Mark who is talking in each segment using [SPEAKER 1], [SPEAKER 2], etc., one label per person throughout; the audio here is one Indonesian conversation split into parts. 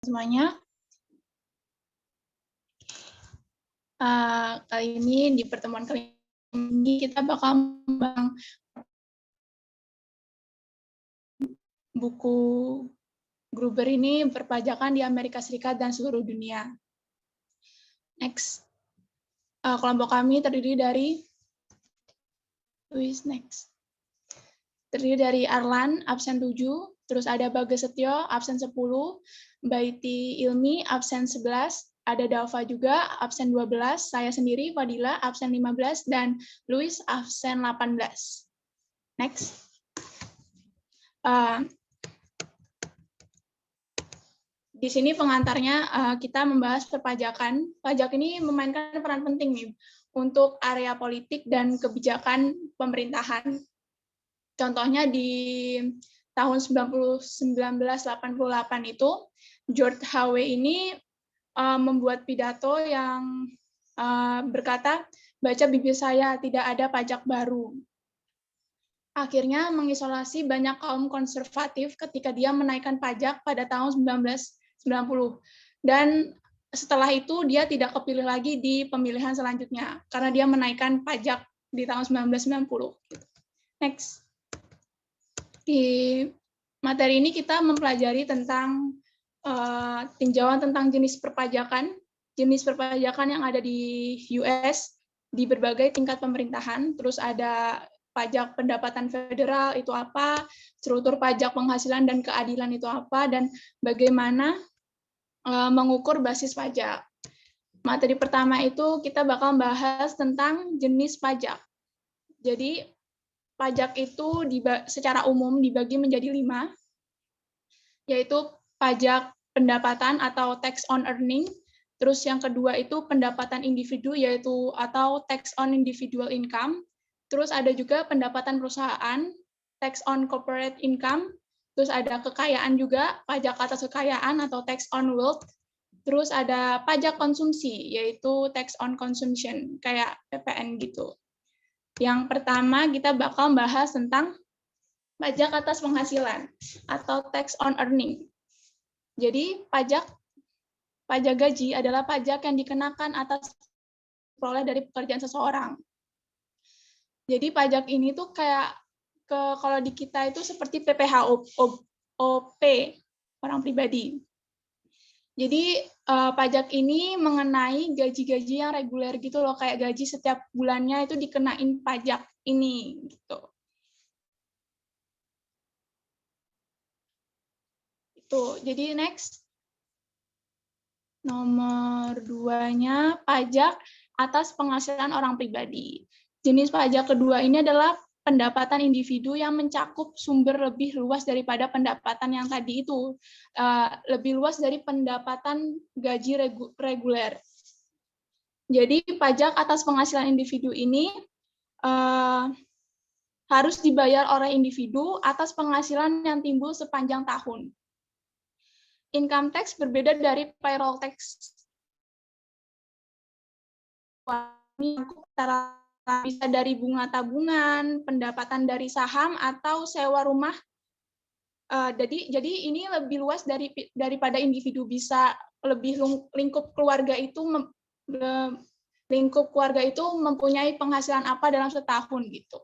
[SPEAKER 1] semuanya. Kali ini di pertemuan kali ini kita bakal membahas buku Gruber ini perpajakan di Amerika Serikat dan seluruh dunia. Next. Kelompok kami terdiri dari terdiri dari Arlan, absen 7, terus ada Bagas Setio, absen 10, Baiti Ilmi, absen 11, ada Dava juga, absen 12, saya sendiri, Fadila, absen 15, dan Luis, absen 18. Next. Di sini pengantarnya kita membahas perpajakan. Pajak ini memainkan peran penting nih untuk area politik dan kebijakan pemerintahan. Contohnya di tahun 1988 itu, George Harvey ini membuat pidato yang berkata, baca bibir saya, tidak ada pajak baru. Akhirnya mengisolasi banyak kaum konservatif ketika dia menaikkan pajak pada tahun 1990. Dan setelah itu dia tidak kepilih lagi di pemilihan selanjutnya, karena dia menaikkan pajak di tahun 1990. Next. Di materi ini kita mempelajari tentang tinjauan tentang jenis perpajakan yang ada di US di berbagai tingkat pemerintahan. Terus ada pajak pendapatan federal itu apa, struktur pajak penghasilan dan keadilan itu apa, dan bagaimana mengukur basis pajak. Materi pertama itu kita bakal bahas tentang jenis pajak. Jadi pajak itu secara umum dibagi menjadi 5, yaitu pajak pendapatan atau tax on earning. Terus yang kedua itu pendapatan individu, yaitu atau tax on individual income. Terus ada juga pendapatan perusahaan, tax on corporate income. Terus ada kekayaan juga, pajak atas kekayaan atau tax on wealth. Terus ada pajak konsumsi, yaitu tax on consumption, kayak PPN gitu. Yang pertama kita bakal bahas tentang pajak atas penghasilan atau tax on earning. Jadi pajak gaji adalah pajak yang dikenakan atas peroleh dari pekerjaan seseorang. Jadi pajak ini tuh kayak kalau di kita itu seperti PPh OP orang pribadi. Jadi pajak ini mengenai gaji-gaji yang reguler gitu loh, kayak gaji setiap bulannya itu dikenain pajak ini gitu. Itu. Jadi next. Nomor 2-nya pajak atas penghasilan orang pribadi. Jenis pajak kedua ini adalah pendapatan individu yang mencakup sumber lebih luas daripada pendapatan yang tadi itu. Lebih luas dari pendapatan gaji reguler. Jadi pajak atas penghasilan individu ini harus dibayar oleh individu atas penghasilan yang timbul sepanjang tahun. Income tax berbeda dari payroll tax. Ini bisa dari bunga tabungan, pendapatan dari saham, atau sewa rumah. Jadi ini lebih luas daripada individu, bisa lebih lingkup keluarga itu mempunyai penghasilan apa dalam setahun gitu.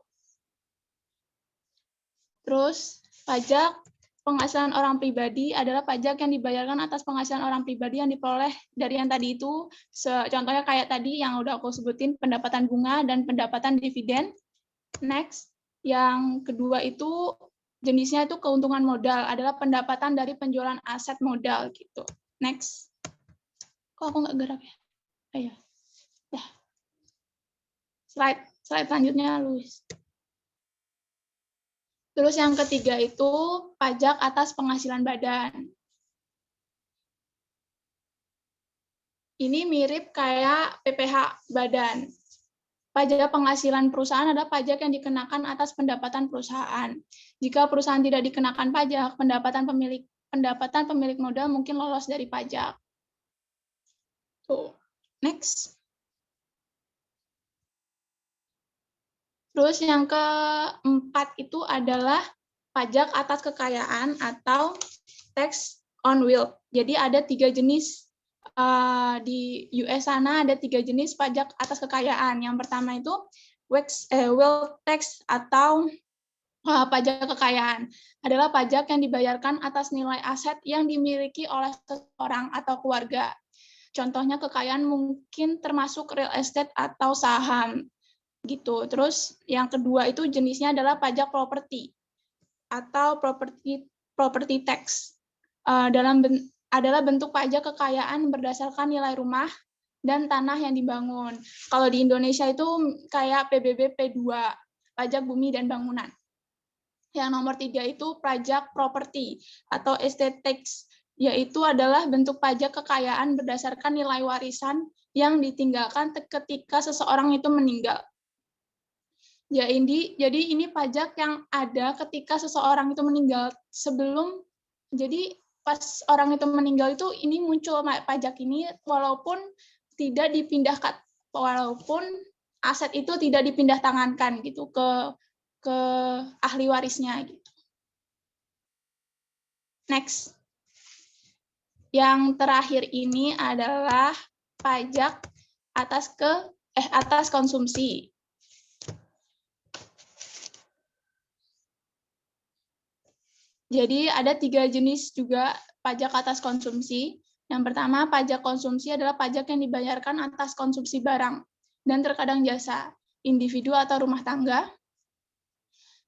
[SPEAKER 1] Terus pajak penghasilan orang pribadi adalah pajak yang dibayarkan atas penghasilan orang pribadi yang diperoleh dari yang tadi itu. Contohnya kayak tadi yang udah aku sebutin, pendapatan bunga dan pendapatan dividen. Next, yang kedua itu jenisnya itu keuntungan modal, adalah pendapatan dari penjualan aset modal gitu. Next. Kok aku nggak gerak ya? Ayo. Ya. Slide selanjutnya, Luis. Terus yang ketiga itu pajak atas penghasilan badan. Ini mirip kayak PPh badan. Pajak penghasilan perusahaan adalah pajak yang dikenakan atas pendapatan perusahaan. Jika perusahaan tidak dikenakan pajak, pendapatan pemilik modal mungkin lolos dari pajak. Tuh. Next. Terus yang keempat itu adalah pajak atas kekayaan atau tax on wealth. Jadi ada 3 jenis di US sana, ada 3 jenis pajak atas kekayaan. Yang pertama itu wealth tax atau pajak kekayaan, adalah pajak yang dibayarkan atas nilai aset yang dimiliki oleh seseorang atau keluarga. Contohnya kekayaan mungkin termasuk real estate atau saham gitu. Terus yang kedua itu jenisnya adalah pajak properti atau property tax. Adalah bentuk pajak kekayaan berdasarkan nilai rumah dan tanah yang dibangun. Kalau di Indonesia itu kayak PBB P2, pajak bumi dan bangunan. Yang nomor 3 itu pajak properti atau estate tax, yaitu adalah bentuk pajak kekayaan berdasarkan nilai warisan yang ditinggalkan ketika seseorang itu meninggal. Jadi ini pajak yang ada ketika seseorang itu meninggal. Jadi pas orang itu meninggal itu ini muncul pajak ini walaupun aset itu tidak dipindah tangankan gitu ke ahli warisnya gitu. Next. Yang terakhir ini adalah pajak atas konsumsi. Jadi ada 3 jenis juga pajak atas konsumsi. Yang pertama, pajak konsumsi adalah pajak yang dibayarkan atas konsumsi barang dan terkadang jasa, individu atau rumah tangga.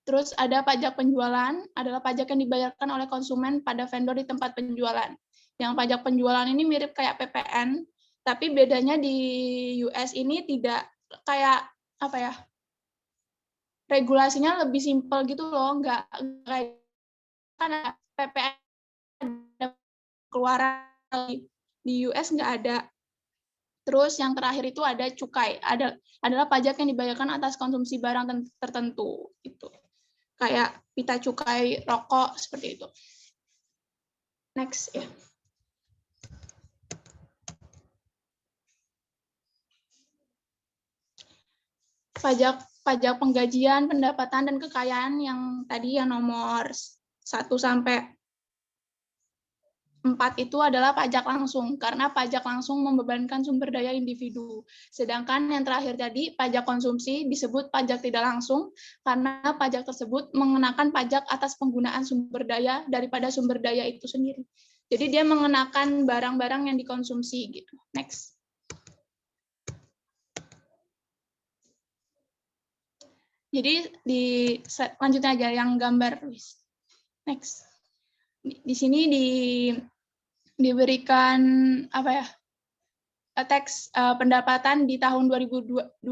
[SPEAKER 1] Terus ada pajak penjualan, adalah pajak yang dibayarkan oleh konsumen pada vendor di tempat penjualan. Yang pajak penjualan ini mirip kayak PPN, tapi bedanya di US ini tidak kayak regulasinya lebih simpel gitu loh, nggak kayak kan PPN keluaran, di US nggak ada. Terus yang terakhir itu ada cukai, adalah pajak yang dibayarkan atas konsumsi barang tertentu gitu. Kayak pita cukai rokok seperti itu. Next ya. Pajak penggajian, pendapatan dan kekayaan yang tadi yang nomor 1 sampai 4 itu adalah pajak langsung, karena pajak langsung membebankan sumber daya individu. Sedangkan yang terakhir tadi, pajak konsumsi disebut pajak tidak langsung, karena pajak tersebut mengenakan pajak atas penggunaan sumber daya daripada sumber daya itu sendiri. Jadi dia mengenakan barang-barang yang dikonsumsi gitu. Next. Jadi selanjutnya aja yang gambar. Next. Di sini diberikan tax pendapatan di tahun 2001.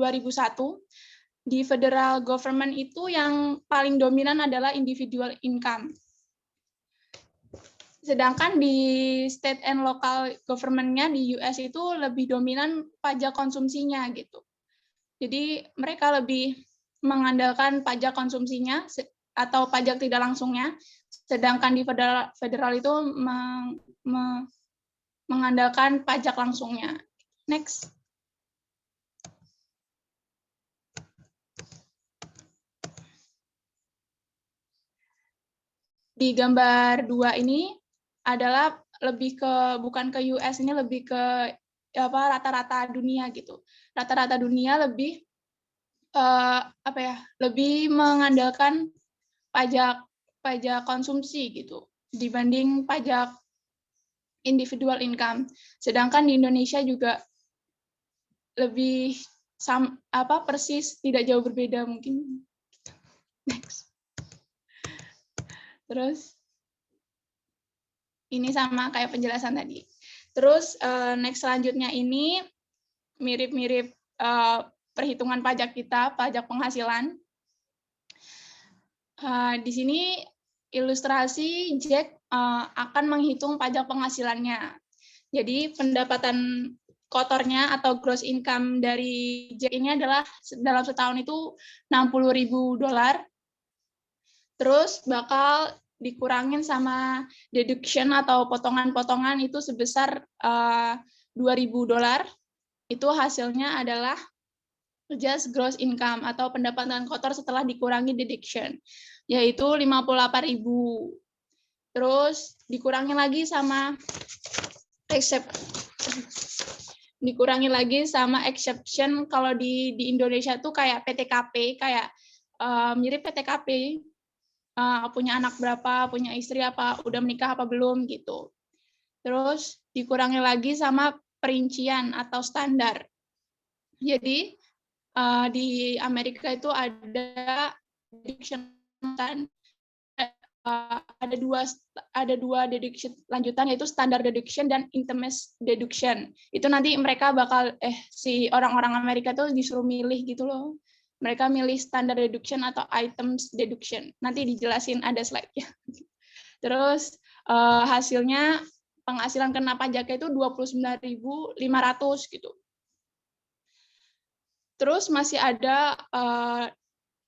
[SPEAKER 1] Di federal government itu yang paling dominan adalah individual income. Sedangkan di state and local government-nya di US itu lebih dominan pajak konsumsinya gitu. Jadi mereka lebih mengandalkan pajak konsumsinya atau pajak tidak langsungnya, sedangkan di federal itu mengandalkan pajak langsungnya. Next. Di gambar 2 ini adalah lebih ke bukan ke US, ini lebih ke rata-rata dunia gitu. Rata-rata dunia lebih lebih mengandalkan pajak konsumsi gitu dibanding pajak individual income. Sedangkan di Indonesia juga lebih persis, tidak jauh berbeda mungkin. Next. Terus ini sama kayak penjelasan tadi. Terus next selanjutnya ini mirip-mirip perhitungan pajak kita, pajak penghasilan. Di sini ilustrasi Jack akan menghitung pajak penghasilannya. Jadi pendapatan kotornya atau gross income dari Jack ini adalah dalam setahun itu $60.000. Terus bakal dikurangin sama deduction atau potongan-potongan itu sebesar $2.000. Itu hasilnya adalah just gross income atau pendapatan kotor setelah dikurangi deduction, yaitu $58.000. Terus dikurangi lagi sama exception kalau di Indonesia tuh kayak PTKP, kayak mirip PTKP, punya anak berapa, punya istri apa, udah menikah apa belum gitu. Terus dikurangi lagi sama perincian atau standar. Jadi di Amerika itu ada deduction, ada dua deduction lanjutan, yaitu standard deduction dan intermediate deduction. Itu nanti mereka bakal si orang-orang Amerika tuh disuruh milih gitu loh. Mereka milih standard deduction atau items deduction. Nanti dijelasin, ada slide-nya. Terus hasilnya penghasilan kena pajaknya itu 29.500 gitu. Terus masih ada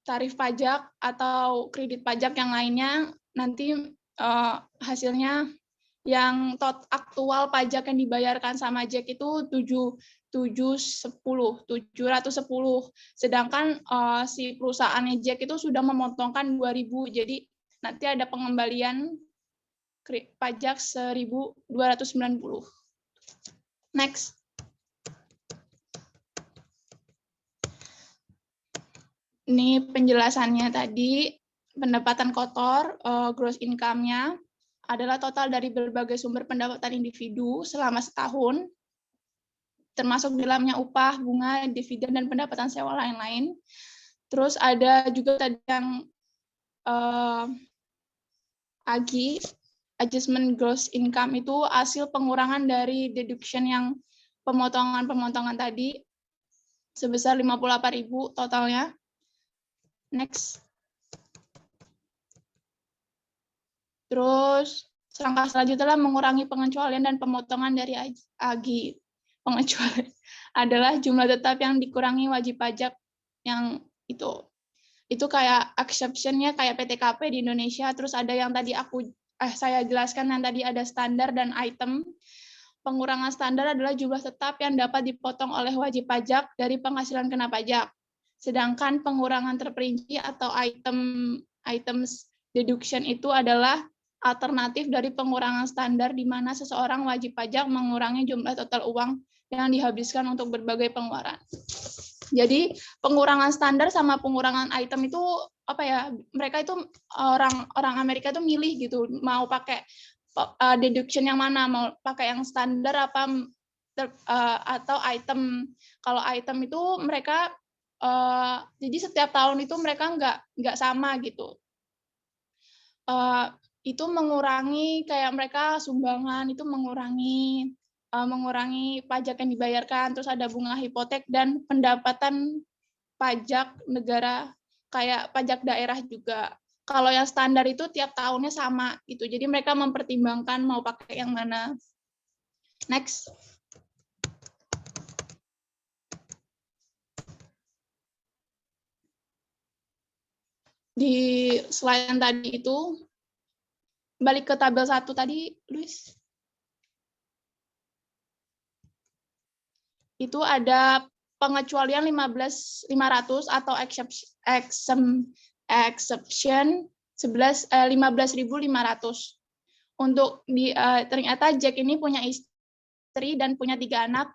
[SPEAKER 1] tarif pajak atau kredit pajak yang lainnya. Nanti hasilnya yang aktual pajak yang dibayarkan sama Jack itu 710. Sedangkan si perusahaannya Jack itu sudah memotongkan 2.000. Jadi nanti ada pengembalian pajak 1.290. Next. Ini penjelasannya tadi, pendapatan kotor, gross income-nya adalah total dari berbagai sumber pendapatan individu selama setahun, termasuk di dalamnya upah, bunga, dividen, dan pendapatan sewa lain-lain. Terus ada juga tadi yang AGI, adjustment gross income, itu hasil pengurangan dari deduction yang pemotongan tadi, sebesar 58.000 totalnya. Next. Terus langkah selanjutnya adalah mengurangi pengecualian dan pemotongan dari AGI. Pengecualian adalah jumlah tetap yang dikurangi wajib pajak yang itu. Itu kayak exception-nya kayak PTKP di Indonesia. Terus ada yang tadi saya jelaskan, yang tadi ada standar dan item. Pengurangan standar adalah jumlah tetap yang dapat dipotong oleh wajib pajak dari penghasilan kena pajak. Sedangkan pengurangan terperinci atau items deduction itu adalah alternatif dari pengurangan standar, di mana seseorang wajib pajak mengurangi jumlah total uang yang dihabiskan untuk berbagai pengeluaran. Jadi pengurangan standar sama pengurangan item itu apa ya? Mereka itu orang Amerika itu milih gitu, mau pakai deduction yang mana, mau pakai yang standar apa atau item. Kalau item itu mereka jadi setiap tahun itu mereka nggak sama gitu. Itu mengurangi kayak mereka sumbangan itu mengurangi pajak yang dibayarkan, terus ada bunga hipotek dan pendapatan pajak negara kayak pajak daerah juga. Kalau yang standar itu tiap tahunnya sama gitu. Jadi mereka mempertimbangkan mau pakai yang mana. Next. Di slide yang tadi itu, balik ke tabel 1 tadi, Luis. Itu ada pengecualian 15.500 atau exception 15.500. Untuk ternyata Jack ini punya istri dan punya 3 anak,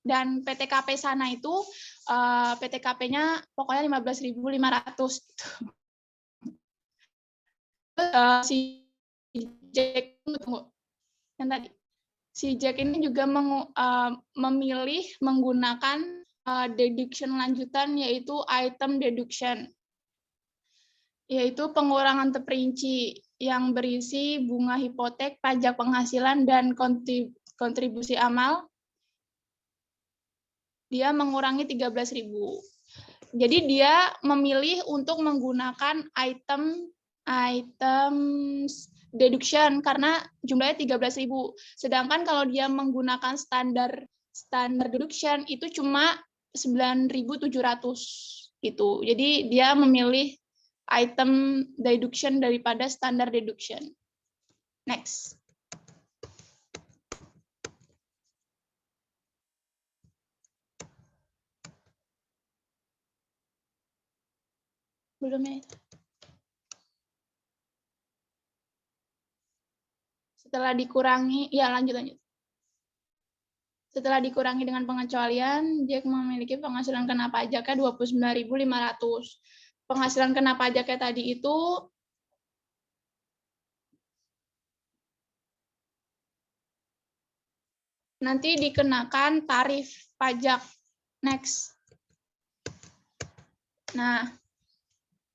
[SPEAKER 1] dan PTKP sana itu PTKP-nya pokoknya 15.500 gitu. Si Jack yang tadi, si Jack ini juga memilih menggunakan deduction lanjutan, yaitu item deduction, yaitu pengurangan terperinci yang berisi bunga hipotek, pajak penghasilan, dan kontribusi amal. Dia mengurangi 13.000. Jadi dia memilih untuk menggunakan items deduction karena jumlahnya 13.000. Sedangkan kalau dia menggunakan standar deduction itu cuma 9.700 gitu. Jadi dia memilih item deduction daripada standar deduction. Next. Belum ya? Setelah dikurangi, ya lanjut. Setelah dikurangi dengan pengecualian, Jack memiliki penghasilan kena pajaknya 29.500. Penghasilan kena pajaknya tadi itu nanti dikenakan tarif pajak. Next. Nah,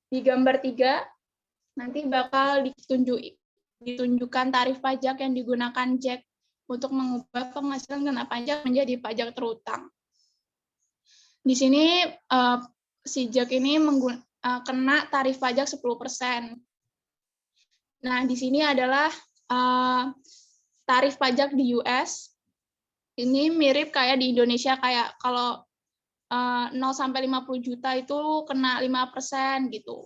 [SPEAKER 1] di gambar 3 nanti bakal ditunjukkan tarif pajak yang digunakan Jack untuk mengubah penghasilan kena pajak menjadi pajak terutang. Di sini si Jack ini kena tarif pajak 10%. Nah, di sini adalah tarif pajak di US. Ini mirip kayak di Indonesia, kayak kalau 0 sampai 50 juta itu kena 5% gitu.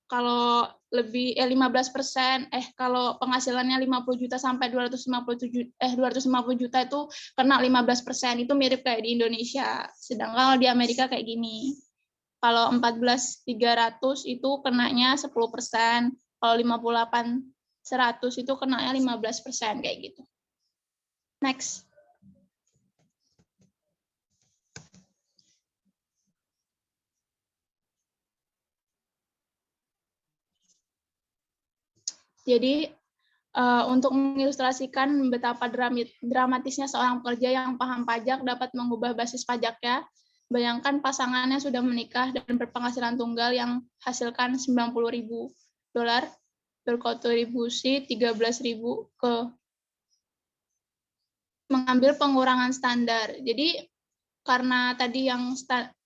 [SPEAKER 1] Kalau lebih 15%, kalau penghasilannya 50 juta sampai 250 juta itu kena 15%. Itu mirip kayak di Indonesia. Sedangkan kalau di Amerika kayak gini. Kalau 14.300 itu kenanya 10%. Kalau 58.100 itu kenanya 15% kayak gitu. Next. Jadi untuk mengilustrasikan betapa dramatisnya seorang pekerja yang paham pajak dapat mengubah basis pajaknya, bayangkan pasangannya sudah menikah dan berpenghasilan tunggal yang hasilkan $90.000 berkontribusi 13.000 ke mengambil pengurangan standar. Jadi karena tadi yang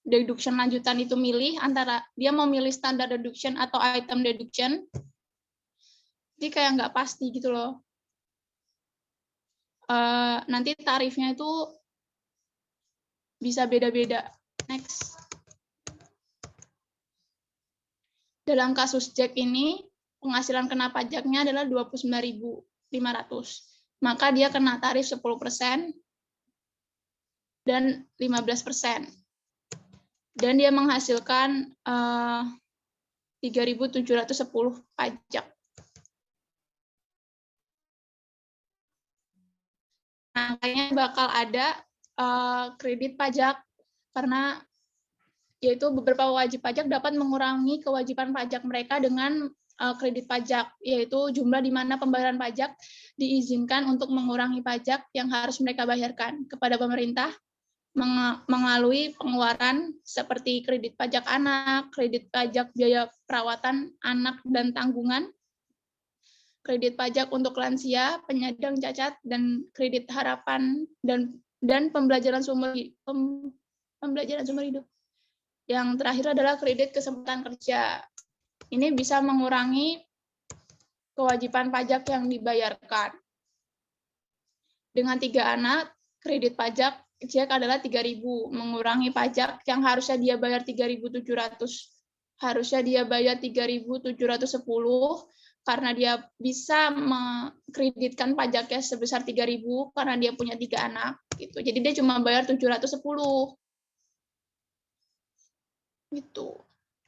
[SPEAKER 1] deduction lanjutan itu milih antara dia mau milih standar deduction atau item deduction, jadi kayak nggak pasti gitu loh. Nanti tarifnya itu bisa beda-beda. Next. Dalam kasus Jack ini, penghasilan kena pajaknya adalah 29.500. Maka dia kena tarif 10% dan 15%. Dan dia menghasilkan 3.710 pajak. Nah, kayaknya bakal ada kredit pajak karena yaitu beberapa wajib pajak dapat mengurangi kewajiban pajak mereka dengan kredit pajak, yaitu jumlah di mana pembayaran pajak diizinkan untuk mengurangi pajak yang harus mereka bayarkan kepada pemerintah melalui pengeluaran seperti kredit pajak anak, kredit pajak biaya perawatan anak dan tanggungan, kredit pajak untuk lansia, penyandang cacat, dan kredit harapan dan pembelajaran sumber hidup. Yang terakhir adalah kredit kesempatan kerja. Ini bisa mengurangi kewajiban pajak yang dibayarkan. Dengan 3 anak, kredit pajak Jack adalah 3.000, mengurangi pajak yang harusnya dia bayar 3.700. Harusnya dia bayar 3.710 karena dia bisa mengkreditkan pajaknya sebesar 3.000 karena dia punya 3 anak gitu. Jadi dia cuma bayar 710. Gitu.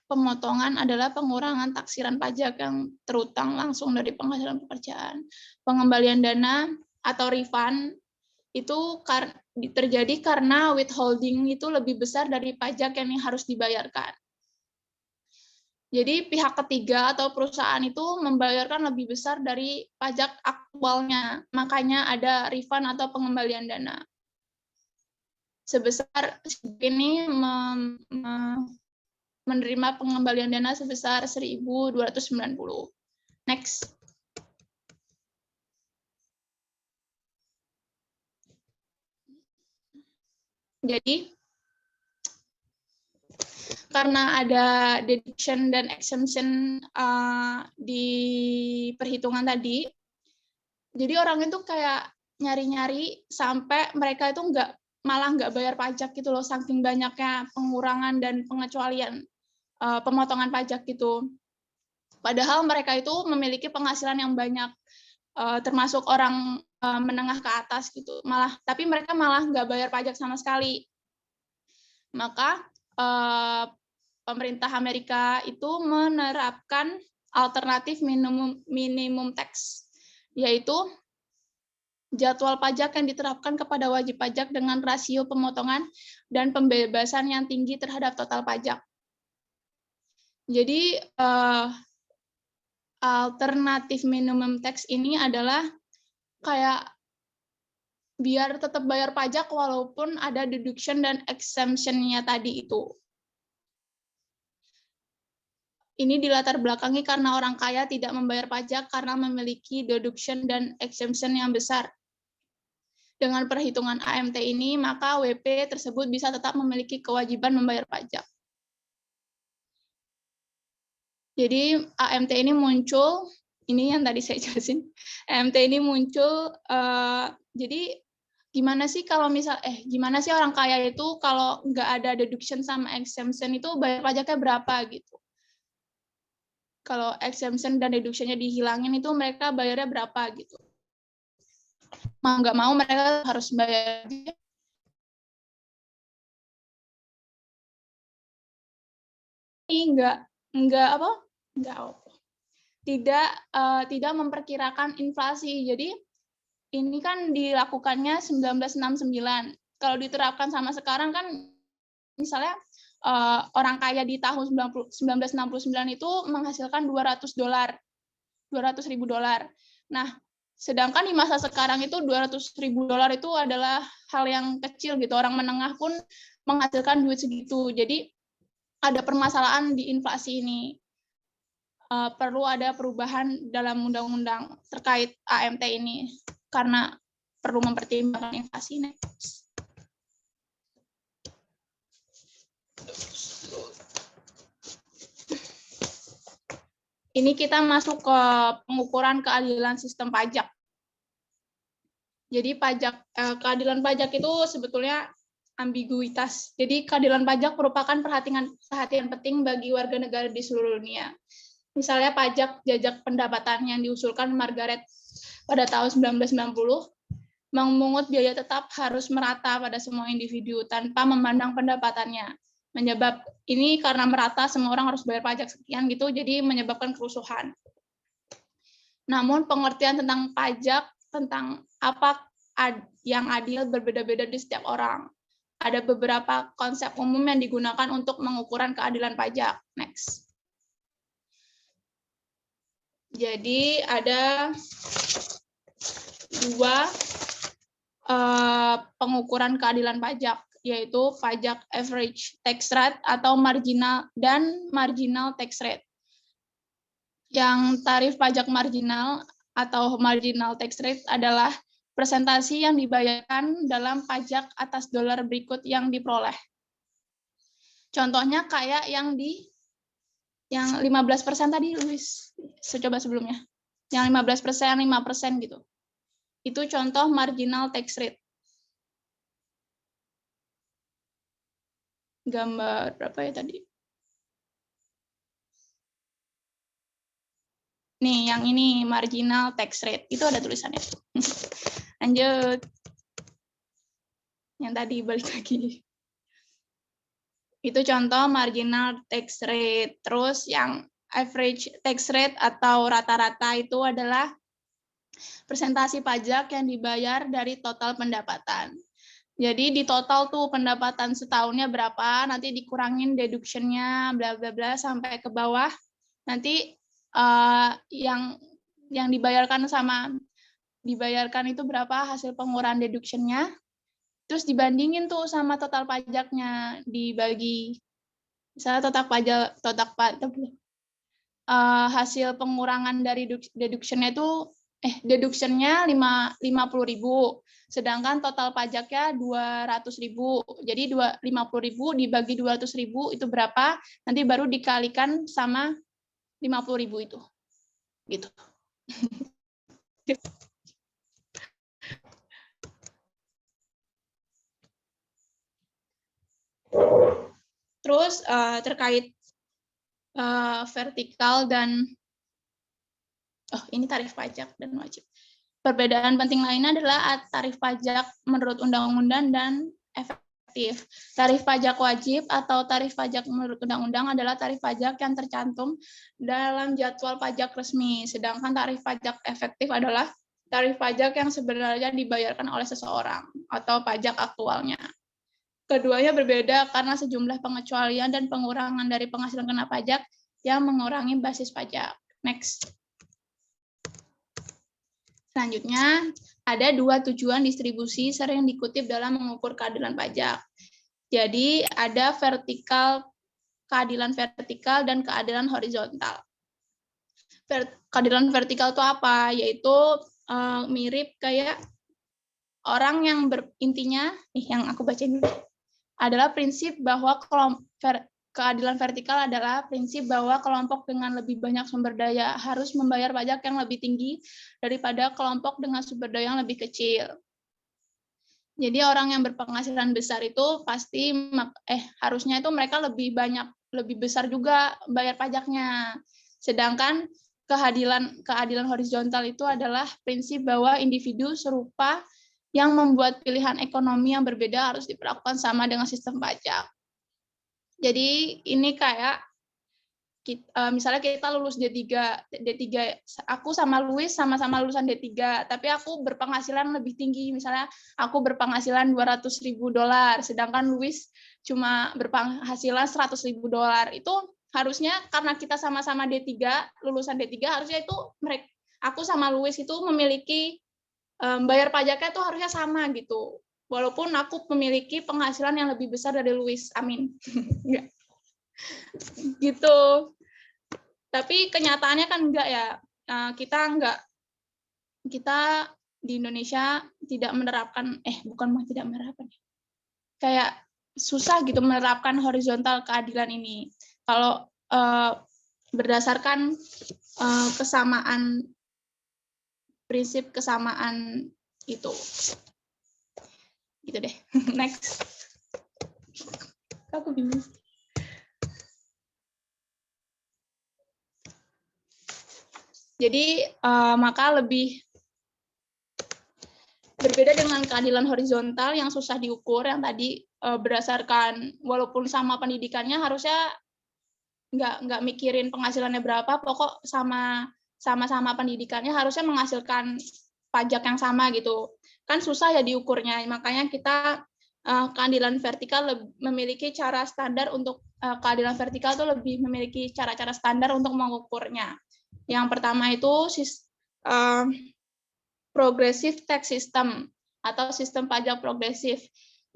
[SPEAKER 1] Pemotongan adalah pengurangan taksiran pajak yang terutang langsung dari penghasilan pekerjaan. Pengembalian dana atau refund itu terjadi karena withholding itu lebih besar dari pajak yang harus dibayarkan. Jadi pihak ketiga atau perusahaan itu membayarkan lebih besar dari pajak aktualnya. Makanya ada refund atau pengembalian dana. Sebesar ini menerima pengembalian dana sebesar 1.290. Next. Jadi, karena ada deduction dan exemption di perhitungan tadi, jadi orang itu kayak nyari-nyari sampai mereka itu malah nggak bayar pajak gitu loh, saking banyaknya pengurangan dan pengecualian pemotongan pajak gitu. Padahal mereka itu memiliki penghasilan yang banyak, termasuk orang menengah ke atas gitu. Tapi mereka malah nggak bayar pajak sama sekali. Maka pemerintah Amerika itu menerapkan alternatif minimum tax, yaitu jadwal pajak yang diterapkan kepada wajib pajak dengan rasio pemotongan dan pembebasan yang tinggi terhadap total pajak. Jadi alternatif minimum tax ini adalah kayak biar tetap bayar pajak walaupun ada deduction dan exemption-nya tadi itu. Ini dilatar belakangi karena orang kaya tidak membayar pajak karena memiliki deduction dan exemption yang besar. Dengan perhitungan AMT ini, maka WP tersebut bisa tetap memiliki kewajiban membayar pajak. Jadi AMT ini muncul, ini yang tadi saya jelasin, AMT ini muncul, jadi gimana sih kalau gimana sih orang kaya itu kalau nggak ada deduction sama exemption itu bayar pajaknya berapa gitu. Kalau exemption dan deduction-nya dihilangin itu mereka bayarnya berapa gitu. Mau nggak mau mereka harus bayar. Ini tidak memperkirakan inflasi. Jadi ini kan dilakukannya 1969. Kalau diterapkan sama sekarang kan misalnya orang kaya di tahun 1969 itu menghasilkan $200. Nah, sedangkan di masa sekarang itu $200.000 itu adalah hal yang kecil gitu. Orang menengah pun menghasilkan duit segitu. Jadi ada permasalahan di inflasi ini. Perlu ada perubahan dalam undang-undang terkait AMT ini karena perlu mempertimbangkan inflasi. Ini kita masuk ke pengukuran keadilan sistem pajak. Jadi keadilan pajak itu sebetulnya ambiguitas. Jadi keadilan pajak merupakan perhatian penting bagi warga negara di seluruh dunia. Misalnya pajak jajak pendapatan yang diusulkan Margaret pada tahun 1990, memungut biaya tetap harus merata pada semua individu tanpa memandang pendapatannya. Menyebab ini karena merata semua orang harus bayar pajak sekian gitu, jadi menyebabkan kerusuhan. Namun pengertian tentang pajak, tentang apa yang adil berbeda-beda di setiap orang. Ada beberapa konsep umum yang digunakan untuk mengukuran keadilan pajak. Next. Jadi ada dua pengukuran keadilan pajak, yaitu pajak average tax rate atau marginal tax rate. Yang tarif pajak marginal atau marginal tax rate adalah presentasi yang dibayarkan dalam pajak atas dolar berikut yang diperoleh. Contohnya kayak yang 15% tadi, Luis. Coba sebelumnya. Yang 15%, 5% gitu. Itu contoh marginal tax rate. Gambar berapa ya tadi? Nih, yang ini marginal tax rate. Itu ada tulisannya. Lanjut. Yang tadi balik lagi. Itu contoh marginal tax rate. Terus yang average tax rate atau rata-rata itu adalah presentasi pajak yang dibayar dari total pendapatan. Jadi di total tuh pendapatan setahunnya berapa, nanti dikurangin deduction-nya, bla bla bla sampai ke bawah. Nanti yang dibayarkan itu berapa hasil pengurangan deduction-nya. Terus dibandingin tuh sama total pajaknya, dibagi misalnya hasil pengurangan dari deduction-nya itu deduction-nya 50.000, sedangkan total pajaknya 200.000. Jadi 50.000 dibagi 200.000 itu berapa? Nanti baru dikalikan sama 50.000 itu. Gitu. Terus terkait vertikal dan ini tarif pajak dan wajib. Perbedaan penting lainnya adalah tarif pajak menurut undang-undang dan efektif. Tarif pajak wajib atau tarif pajak menurut undang-undang adalah tarif pajak yang tercantum dalam jadwal pajak resmi, sedangkan tarif pajak efektif adalah tarif pajak yang sebenarnya dibayarkan oleh seseorang atau pajak aktualnya. Keduanya berbeda karena sejumlah pengecualian dan pengurangan dari penghasilan kena pajak yang mengurangi basis pajak. Next. Selanjutnya, ada dua tujuan distribusi sering dikutip dalam mengukur keadilan pajak. Jadi, ada keadilan vertikal dan keadilan horizontal. Keadilan vertikal itu apa? Yaitu mirip kayak orang yang intinya, yang aku bacain dulu, adalah prinsip bahwa keadilan vertikal adalah prinsip bahwa kelompok dengan lebih banyak sumber daya harus membayar pajak yang lebih tinggi daripada kelompok dengan sumber daya yang lebih kecil. Jadi orang yang berpenghasilan besar itu pasti harusnya itu mereka lebih besar juga bayar pajaknya. Sedangkan keadilan horizontal itu adalah prinsip bahwa individu serupa yang membuat pilihan ekonomi yang berbeda harus diperlakukan sama dengan sistem pajak. Jadi ini kayak misalnya kita lulus D3, aku sama Luis sama-sama lulusan D3, tapi aku berpenghasilan lebih tinggi. Misalnya aku berpenghasilan $200.000, sedangkan Luis cuma berpenghasilan $100.000. Itu harusnya karena kita sama-sama D3, lulusan D3, harusnya itu aku sama Luis itu memiliki bayar pajaknya itu harusnya sama gitu. Walaupun aku memiliki penghasilan yang lebih besar dari Luis. Amin. Gitu. Tapi kenyataannya kan enggak ya. Kita di Indonesia tidak menerapkan, tidak menerapkan. Kayak susah gitu menerapkan horizontal keadilan ini. Kalau berdasarkan prinsip kesamaan itu. Gitu deh. Next. Aku bingung. Jadi maka lebih berbeda dengan keadilan horizontal yang susah diukur, yang tadi berdasarkan walaupun sama pendidikannya harusnya nggak mikirin penghasilannya berapa, pokok sama-sama pendidikannya harusnya menghasilkan pajak yang sama gitu. Kan susah ya diukurnya, makanya kita keadilan vertikal memiliki cara standar untuk keadilan vertikal itu lebih memiliki cara-cara standar untuk mengukurnya. Yang pertama itu progressive tax system atau sistem pajak progresif,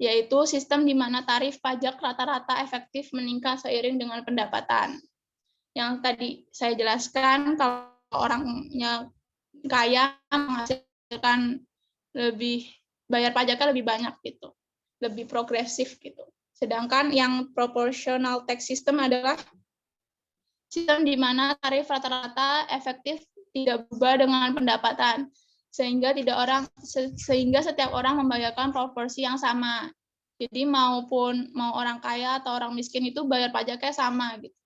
[SPEAKER 1] yaitu sistem di mana tarif pajak rata-rata efektif meningkat seiring dengan pendapatan. Yang tadi saya jelaskan, kalau orangnya kaya menghasilkan bayar pajaknya lebih banyak gitu, lebih progresif gitu. Sedangkan yang proportional tax system adalah sistem di mana tarif rata-rata efektif tidak berubah dengan pendapatan, sehingga setiap orang membayarkan proporsi yang sama. Jadi mau orang kaya atau orang miskin itu bayar pajaknya sama gitu.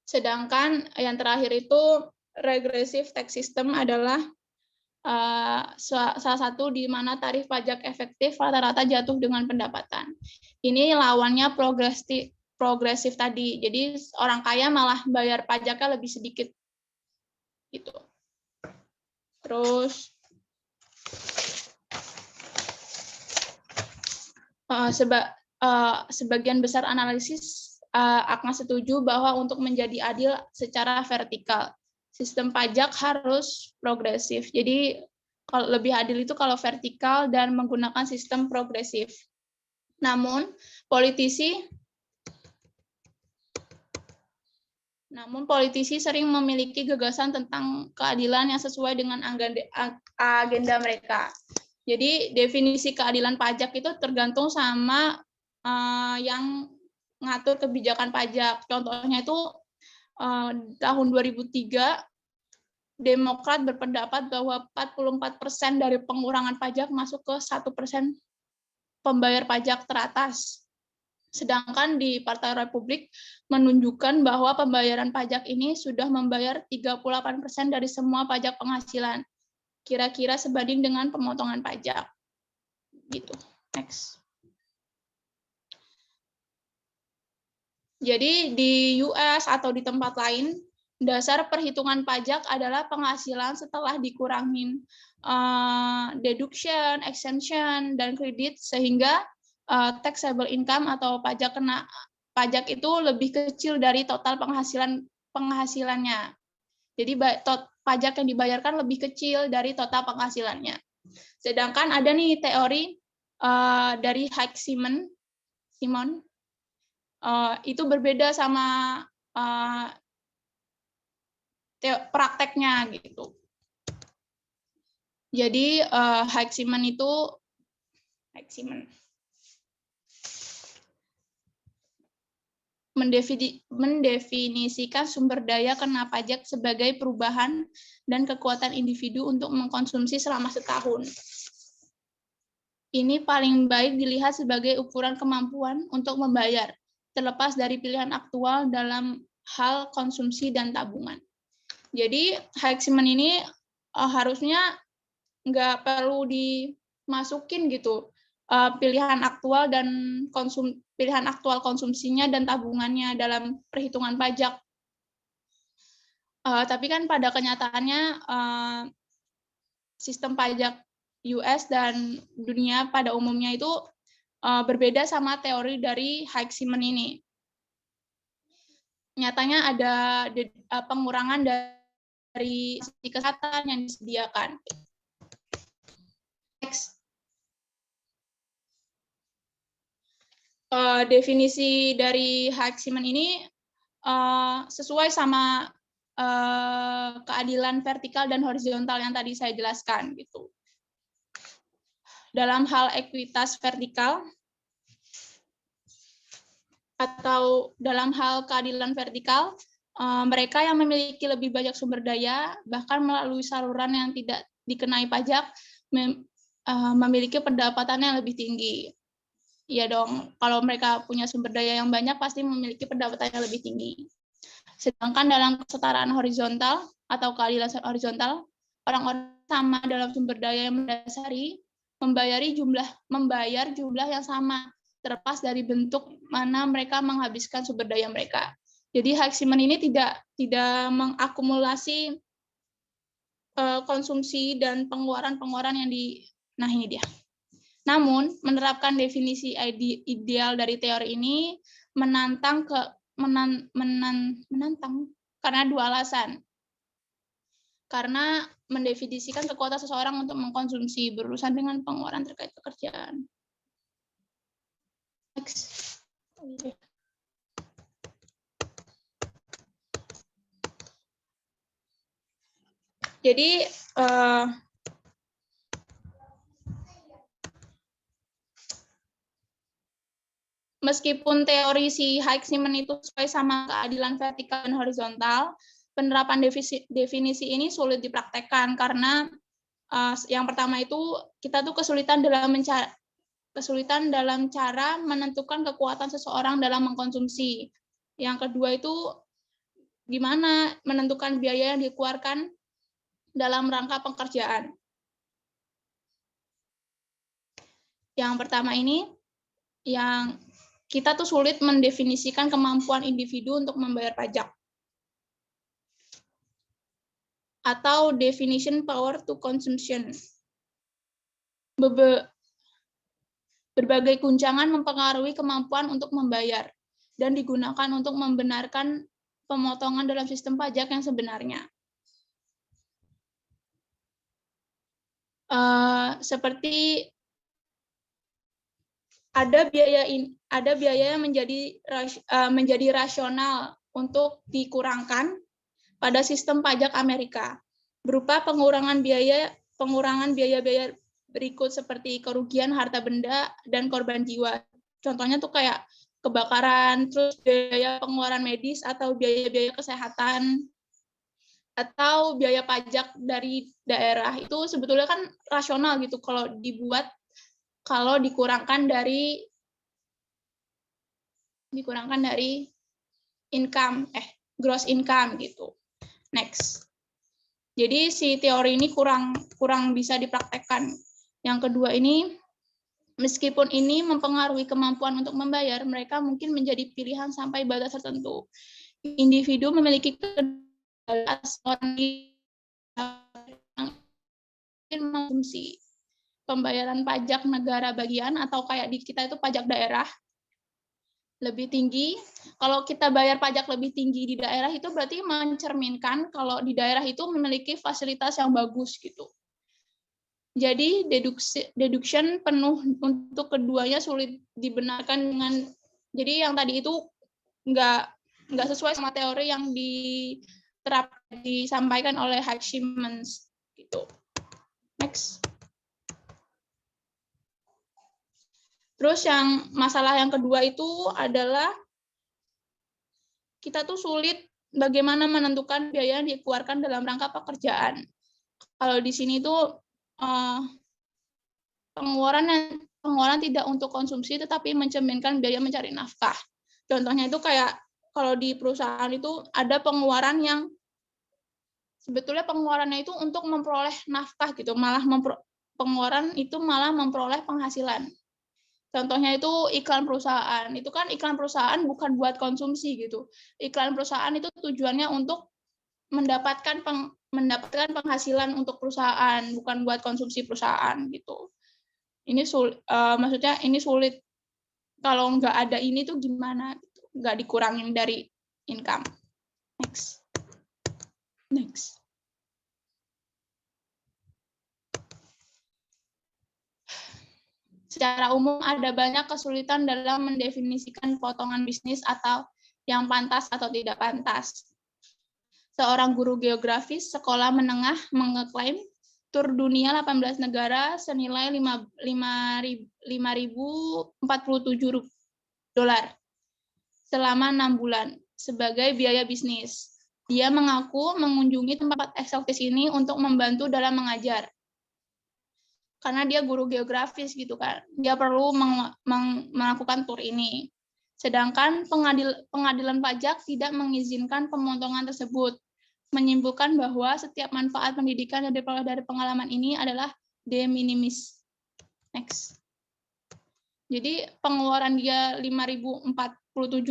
[SPEAKER 1] Sedangkan yang terakhir itu regressive tax system adalah salah satu di mana tarif pajak efektif rata-rata jatuh dengan pendapatan. Ini lawannya progresif tadi. Jadi orang kaya malah bayar pajaknya lebih sedikit. Gitu. Terus sebagian besar analisis akan setuju bahwa untuk menjadi adil secara vertikal, sistem pajak harus progresif. Jadi kalau lebih adil itu kalau vertikal dan menggunakan sistem progresif. Namun politisi sering memiliki gagasan tentang keadilan yang sesuai dengan agenda mereka. Jadi definisi keadilan pajak itu tergantung sama yang ngatur kebijakan pajak. Contohnya itu tahun 2003 Demokrat berpendapat bahwa 44% dari pengurangan pajak masuk ke 1% pembayar pajak teratas. Sedangkan di Partai Republik menunjukkan bahwa pembayaran pajak ini sudah membayar 38% dari semua pajak penghasilan. Kira-kira sebanding dengan pemotongan pajak. Gitu. Next. Jadi di US atau di tempat lain, Dasar perhitungan pajak adalah penghasilan setelah dikurangin deduction, exemption, dan kredit, sehingga taxable income atau pajak itu lebih kecil dari total penghasilannya. Jadi pajak yang dibayarkan lebih kecil dari total penghasilannya. Sedangkan ada nih teori dari Simon itu berbeda sama prakteknya gitu. Jadi Simon itu mendefinisikan sumber daya kena pajak sebagai perubahan dan kekuatan individu untuk mengkonsumsi selama setahun. Ini paling baik dilihat sebagai ukuran kemampuan untuk membayar, terlepas dari pilihan aktual dalam hal konsumsi dan tabungan. Jadi Simon ini harusnya nggak perlu dimasukin gitu pilihan aktual konsumsinya dan tabungannya dalam perhitungan pajak. Tapi kan pada kenyataannya sistem pajak US dan dunia pada umumnya itu berbeda sama teori dari Simon ini. Nyatanya ada pengurangan dari kesehatan yang disediakan. Next. Definisi dari Simon ini sesuai sama keadilan vertikal dan horizontal yang tadi saya jelaskan gitu. Dalam hal ekuitas vertikal atau dalam hal keadilan vertikal, mereka yang memiliki lebih banyak sumber daya, bahkan melalui saluran yang tidak dikenai pajak, memiliki pendapatan yang lebih tinggi. Iya dong, kalau mereka punya sumber daya yang banyak, pasti memiliki pendapatan yang lebih tinggi. Sedangkan dalam kesetaraan horizontal atau keadilan horizontal, orang-orang sama dalam sumber daya yang mendasari membayar jumlah yang sama, terlepas dari bentuk mana mereka menghabiskan sumber daya mereka. Jadi Simon ini tidak mengakumulasi konsumsi dan pengeluaran yang nah ini dia. Namun, menerapkan definisi ideal dari teori ini menantang karena dua alasan. Karena mendefinisikan kekuatan seseorang untuk mengkonsumsi berurusan dengan pengeluaran terkait pekerjaan. Next. Jadi, meskipun teori si Simon itu sesuai sama keadilan vertikal dan horizontal, penerapan definisi ini sulit dipraktekkan karena yang pertama itu kita tuh kesulitan dalam cara menentukan kekuatan seseorang dalam mengkonsumsi. Yang kedua itu gimana menentukan biaya yang dikeluarkan dalam rangka pekerjaan. Yang pertama ini yang kita tuh sulit mendefinisikan kemampuan individu untuk membayar pajak. Atau definition power to consumption. Berbagai guncangan mempengaruhi kemampuan untuk membayar dan digunakan untuk membenarkan pemotongan dalam sistem pajak yang sebenarnya. Seperti ada biaya yang menjadi rasional untuk dikurangkan pada sistem pajak Amerika berupa pengurangan biaya berikut seperti kerugian harta benda dan korban jiwa. Contohnya tuh kayak kebakaran, terus biaya pengeluaran medis atau biaya kesehatan atau biaya pajak dari daerah. Itu sebetulnya kan rasional gitu kalau dikurangkan dari gross income gitu. Next. Jadi si teori ini kurang bisa dipraktekkan. Yang kedua ini, meskipun ini mempengaruhi kemampuan untuk membayar, mereka mungkin menjadi pilihan sampai batas tertentu. Individu memiliki konsumsi. Pembayaran pajak negara bagian atau kayak di kita itu pajak daerah lebih tinggi. Kalau kita bayar pajak lebih tinggi di daerah itu berarti mencerminkan kalau di daerah itu memiliki fasilitas yang bagus gitu. Jadi deduction penuh untuk keduanya sulit dibenarkan dengan, jadi yang tadi itu nggak sesuai sama teori yang disampaikan oleh Simmons gitu. Next. Terus masalah yang kedua itu adalah kita tuh sulit bagaimana menentukan biaya yang dikeluarkan dalam rangka pekerjaan. Kalau di sini tuh pengeluaran tidak untuk konsumsi tetapi mencerminkan biaya mencari nafkah. Contohnya itu kayak kalau di perusahaan itu ada pengeluaran yang sebetulnya pengeluarannya itu untuk memperoleh nafkah gitu, malah pengeluaran itu malah memperoleh penghasilan. Contohnya itu iklan perusahaan. Itu kan iklan perusahaan bukan buat konsumsi gitu. Iklan perusahaan itu tujuannya untuk mendapatkan penghasilan untuk perusahaan, bukan buat konsumsi perusahaan gitu. Ini maksudnya ini sulit. Kalau nggak ada ini tuh gimana? Gitu. Nggak dikurangin dari income. Next. Secara umum ada banyak kesulitan dalam mendefinisikan potongan bisnis atau yang pantas atau tidak pantas. Seorang guru geografis sekolah menengah mengeklaim tur dunia 18 negara senilai 5.047 dolar selama 6 bulan sebagai biaya bisnis. Dia mengaku mengunjungi tempat eksotis ini untuk membantu dalam mengajar. Karena dia guru geografis gitu kan, dia perlu melakukan tur ini. Sedangkan pengadilan pajak tidak mengizinkan pemotongan tersebut, menyimpulkan bahwa setiap manfaat pendidikan yang diperoleh dari pengalaman ini adalah de minimis. Next. Jadi pengeluaran dia 5.047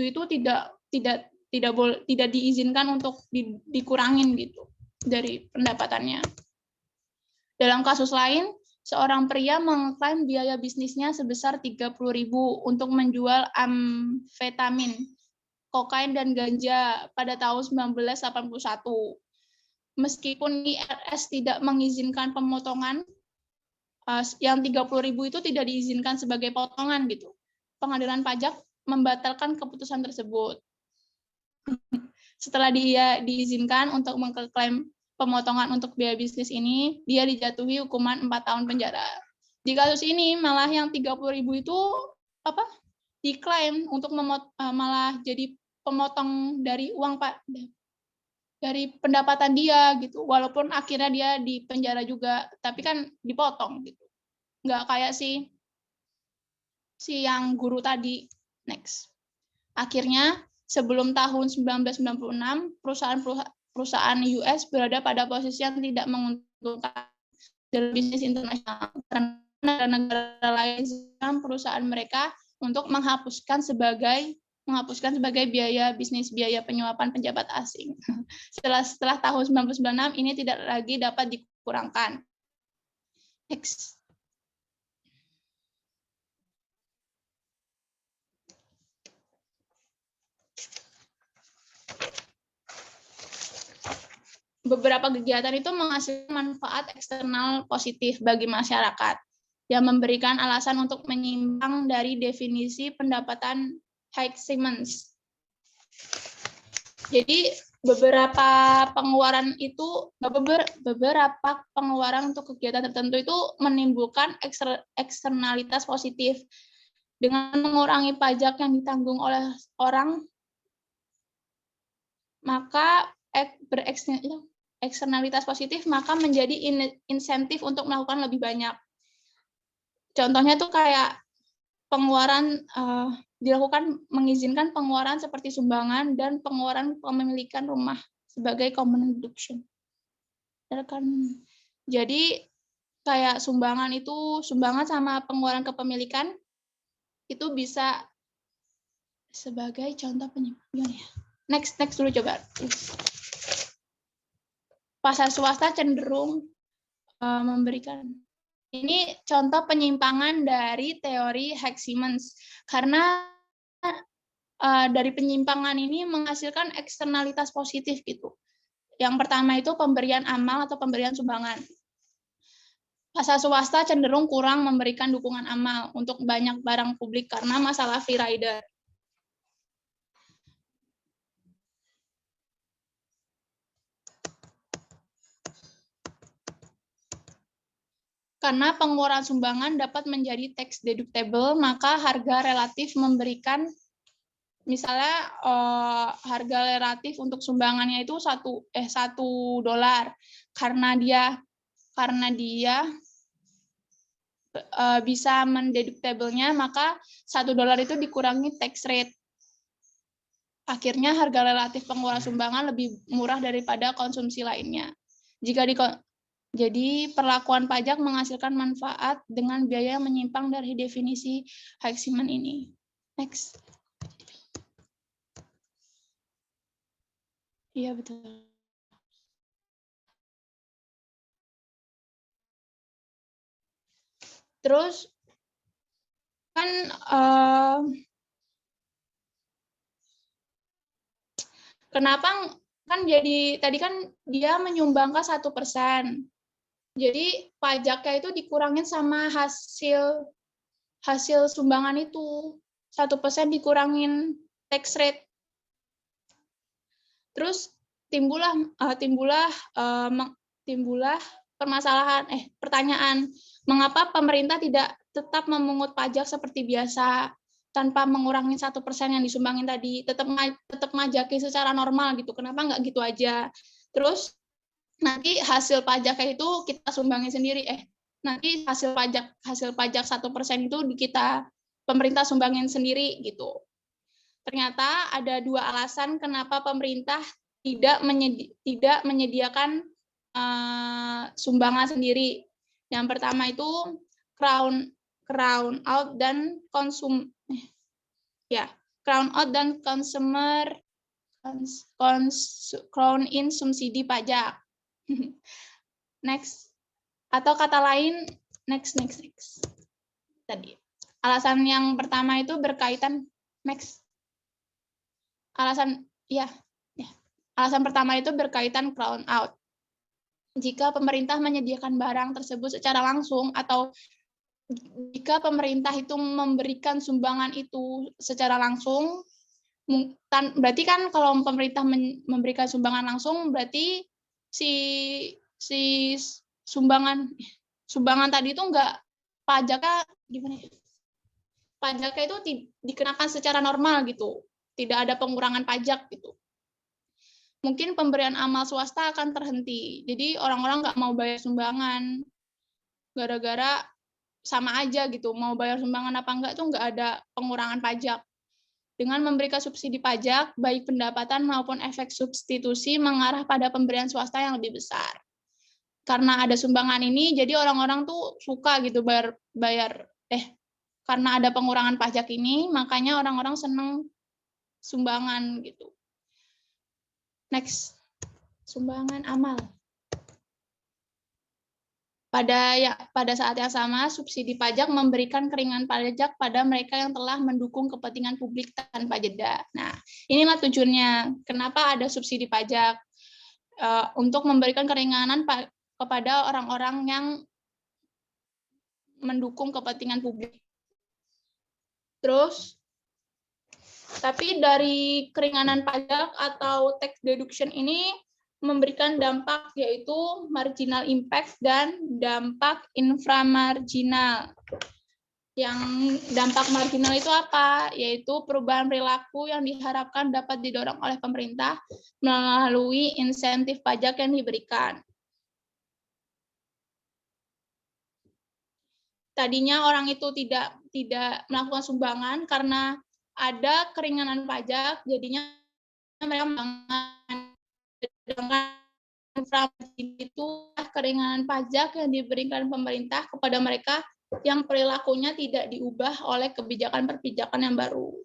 [SPEAKER 1] itu tidak diizinkan untuk dikurangin gitu dari pendapatannya. Dalam kasus lain, seorang pria mengklaim biaya bisnisnya sebesar 30.000 untuk menjual amfetamin, kokain dan ganja pada tahun 1981. Meskipun IRS tidak mengizinkan pemotongan, yang 30.000 itu tidak diizinkan sebagai potongan gitu. Pengadilan pajak membatalkan keputusan tersebut. Setelah dia diizinkan untuk mengklaim pemotongan untuk biaya bisnis ini, dia dijatuhi hukuman 4 tahun penjara. Di kasus ini malah yang 30.000 itu diklaim untuk malah jadi pemotong dari uang dari pendapatan dia gitu. Walaupun akhirnya dia di penjara juga, tapi kan dipotong gitu. Nggak kayak si yang guru tadi. Next. Akhirnya sebelum tahun 1996, perusahaan US berada pada posisi yang tidak menguntungkan dalam bisnis internasional. Karena negara lain perusahaan mereka untuk menghapuskan sebagai biaya bisnis, biaya penyuapan pejabat asing. Setelah tahun 1996 ini tidak lagi dapat dikurangkan. Next. Beberapa kegiatan itu menghasilkan manfaat eksternal positif bagi masyarakat yang memberikan alasan untuk menyimpang dari definisi pendapatan Simmons. Jadi beberapa pengeluaran untuk kegiatan tertentu itu menimbulkan eksternalitas positif. Dengan mengurangi pajak yang ditanggung oleh orang, maka eksternalitas positif maka menjadi insentif untuk melakukan lebih banyak. Contohnya tuh kayak pengeluaran mengizinkan pengeluaran seperti sumbangan dan pengeluaran kepemilikan rumah sebagai common deduction. Jadi kayak sumbangan sama pengeluaran kepemilikan itu bisa sebagai contoh penyimpangan. Next dulu coba. pasar swasta cenderung memberikan. Ini contoh penyimpangan dari teori Haidt-Simmons, karena dari penyimpangan ini menghasilkan eksternalitas positif gitu. Yang pertama itu pemberian amal atau pemberian sumbangan. Pasar swasta cenderung kurang memberikan dukungan amal untuk banyak barang publik karena masalah free rider. Karena pengeluaran sumbangan dapat menjadi tax deductible, maka harga relatif memberikan, misalnya harga relatif untuk sumbangannya itu $1 karena dia bisa mendeductible-nya, maka $1 itu dikurangi tax rate. Akhirnya harga relatif pengeluaran sumbangan lebih murah daripada konsumsi lainnya. Jadi perlakuan pajak menghasilkan manfaat dengan biaya yang menyimpang dari definisi Haidt-Simmons ini. Next. Iya, betul. Terus kan kenapa kan jadi tadi kan dia menyumbangkan 1%. Jadi pajaknya itu dikurangin sama hasil sumbangan itu. 1% dikurangin tax rate. Terus timbullah pertanyaan, mengapa pemerintah tidak tetap memungut pajak seperti biasa tanpa mengurangi 1% yang disumbangin tadi, tetap ngajaki secara normal gitu. Kenapa nggak gitu aja? Terus nanti hasil pajaknya itu kita sumbangin sendiri. Nanti hasil pajak 1% itu pemerintah sumbangin sendiri gitu. Ternyata ada 2 alasan kenapa pemerintah tidak menyediakan sumbangan sendiri. Yang pertama itu crown out dan consumer crown in subsidi pajak. Next. Atau kata lain next. Tadi. Alasan yang pertama itu berkaitan next. Alasan pertama itu berkaitan crown out. Jika pemerintah menyediakan barang tersebut secara langsung atau jika pemerintah itu memberikan sumbangan itu secara langsung, berarti kan kalau pemerintah memberikan sumbangan langsung berarti si sumbangan tadi itu enggak pajaknya gimana ya? Pajaknya itu dikenakan secara normal gitu. Tidak ada pengurangan pajak gitu. Mungkin pemberian amal swasta akan terhenti. Jadi orang-orang nggak mau bayar sumbangan. Gara-gara sama aja gitu. Mau bayar sumbangan apa enggak tuh nggak ada pengurangan pajak. Dengan memberikan subsidi pajak, baik pendapatan maupun efek substitusi mengarah pada pemberian swasta yang lebih besar. Karena ada sumbangan ini, jadi orang-orang tuh suka gitu karena ada pengurangan pajak ini, makanya orang-orang seneng sumbangan gitu. Next, sumbangan amal. Pada saat yang sama, subsidi pajak memberikan keringanan pajak pada mereka yang telah mendukung kepentingan publik tanpa jeda. Nah, inilah tujuannya. Kenapa ada subsidi pajak? Untuk memberikan keringanan kepada orang-orang yang mendukung kepentingan publik. Terus, tapi dari keringanan pajak atau tax deduction ini memberikan dampak yaitu marginal impact dan dampak inframarginal. Yang dampak marginal itu apa? Yaitu perubahan perilaku yang diharapkan dapat didorong oleh pemerintah melalui insentif pajak yang diberikan. Tadinya orang itu tidak melakukan sumbangan karena ada keringanan pajak, jadinya mereka itu keringanan pajak yang diberikan pemerintah kepada mereka yang perilakunya tidak diubah oleh kebijakan yang baru.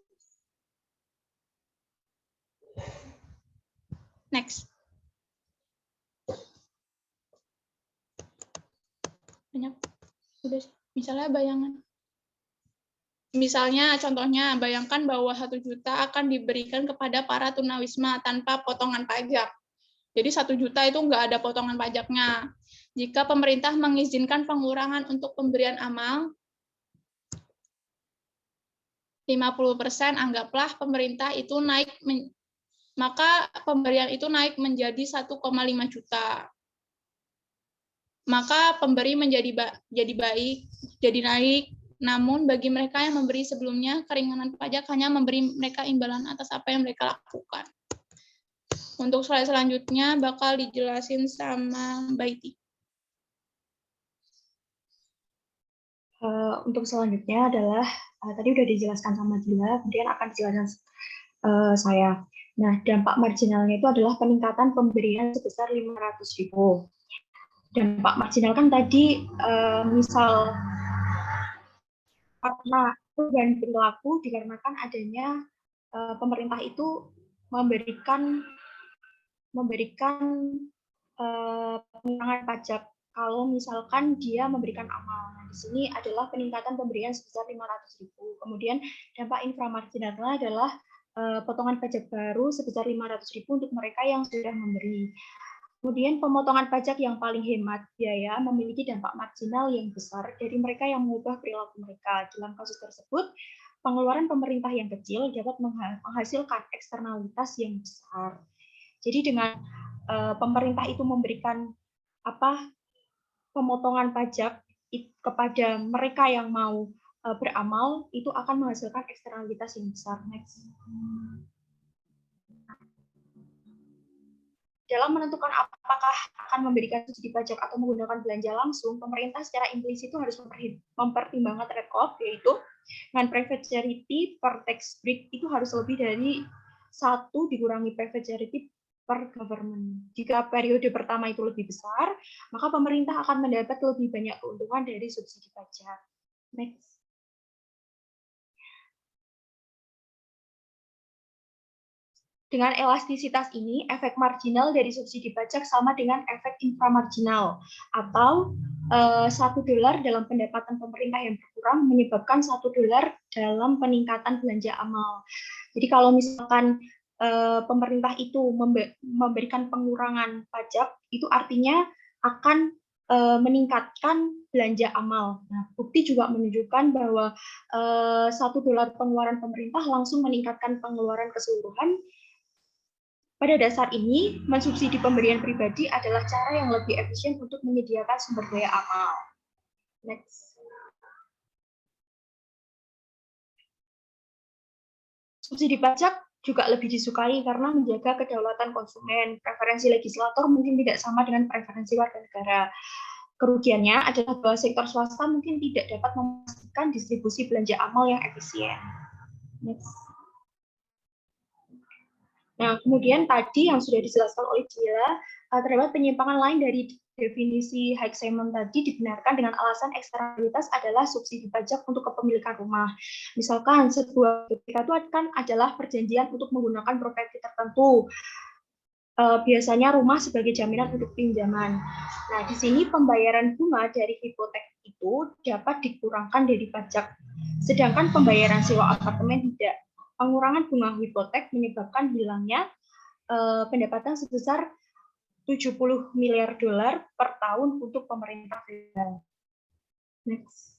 [SPEAKER 1] Next. banyak. Udah, misalnya contohnya bayangkan bahwa 1 juta akan diberikan kepada para tunawisma tanpa potongan pajak. Jadi 1 juta itu nggak ada potongan pajaknya. Jika pemerintah mengizinkan pengurangan untuk pemberian amal, 50% anggaplah pemerintah itu maka pemberian itu naik menjadi 1,5 juta. Maka pemberi jadi naik. Namun bagi mereka yang memberi sebelumnya, keringanan pajak hanya memberi mereka imbalan atas apa yang mereka lakukan. Untuk slide selanjutnya bakal dijelasin sama Mbak Iti.
[SPEAKER 2] Untuk selanjutnya adalah tadi udah dijelaskan sama Dila, kemudian akan dijelaskan saya. Nah, dampak marginalnya itu adalah peningkatan pemberian sebesar 500.000. Dampak marginal kan tadi misal karena perubahan perilaku dikarenakan adanya pemerintah itu memberikan pengurangan pajak kalau misalkan dia memberikan amal. Nah, di sini adalah peningkatan pemberian sebesar 500.000. Kemudian dampak inframarginalnya adalah potongan pajak baru sebesar 500.000 untuk mereka yang sudah memberi. Kemudian pemotongan pajak yang paling hemat biaya memiliki dampak marginal yang besar dari mereka yang mengubah perilaku mereka. Dalam kasus tersebut, pengeluaran pemerintah yang kecil dapat menghasilkan eksternalitas yang besar. Jadi dengan pemerintah itu memberikan pemotongan pajak kepada mereka yang mau beramal, itu akan menghasilkan eksternalitas yang besar. Next. Dalam menentukan apakah akan memberikan subsidi pajak atau menggunakan belanja langsung, pemerintah secara implisit itu harus mempertimbangkan trade-off, yaitu dengan private charity per tax break itu harus lebih dari 1 dikurangi private charity per government. Jika periode pertama itu lebih besar, maka pemerintah akan mendapat lebih banyak keuntungan dari subsidi pajak. Next. Dengan elastisitas ini, efek marginal dari subsidi pajak sama dengan efek inframarginal, atau $1 dalam pendapatan pemerintah yang berkurang menyebabkan $1 dalam peningkatan belanja amal. Jadi kalau misalkan pemerintah itu memberikan pengurangan pajak, itu artinya akan meningkatkan belanja amal. Nah, bukti juga menunjukkan bahwa $1 pengeluaran pemerintah langsung meningkatkan pengeluaran keseluruhan. Pada dasar ini, mensubsidi pemberian pribadi adalah cara yang lebih efisien untuk menyediakan sumber daya amal. Next. Subsidi pajak juga lebih disukai karena menjaga kedaulatan konsumen. Preferensi legislator mungkin tidak sama dengan preferensi warga negara. Kerugiannya adalah bahwa sektor swasta mungkin tidak dapat memastikan distribusi belanja amal yang efisien. Next. Nah, kemudian tadi yang sudah dijelaskan oleh Dila, terdapat penyimpangan lain dari definisi Hayek-Simon tadi dibenarkan dengan alasan eksternalitas adalah subsidi pajak untuk kepemilikan rumah. Misalkan sebuah BPK itu kan adalah perjanjian untuk menggunakan properti tertentu. Biasanya rumah sebagai jaminan untuk pinjaman. Nah, di sini pembayaran bunga dari hipotek itu dapat dikurangkan dari pajak, sedangkan pembayaran sewa apartemen tidak. Pengurangan bunga hipotek menyebabkan hilangnya pendapatan sebesar $70 miliar per tahun untuk pemerintah federal. Next.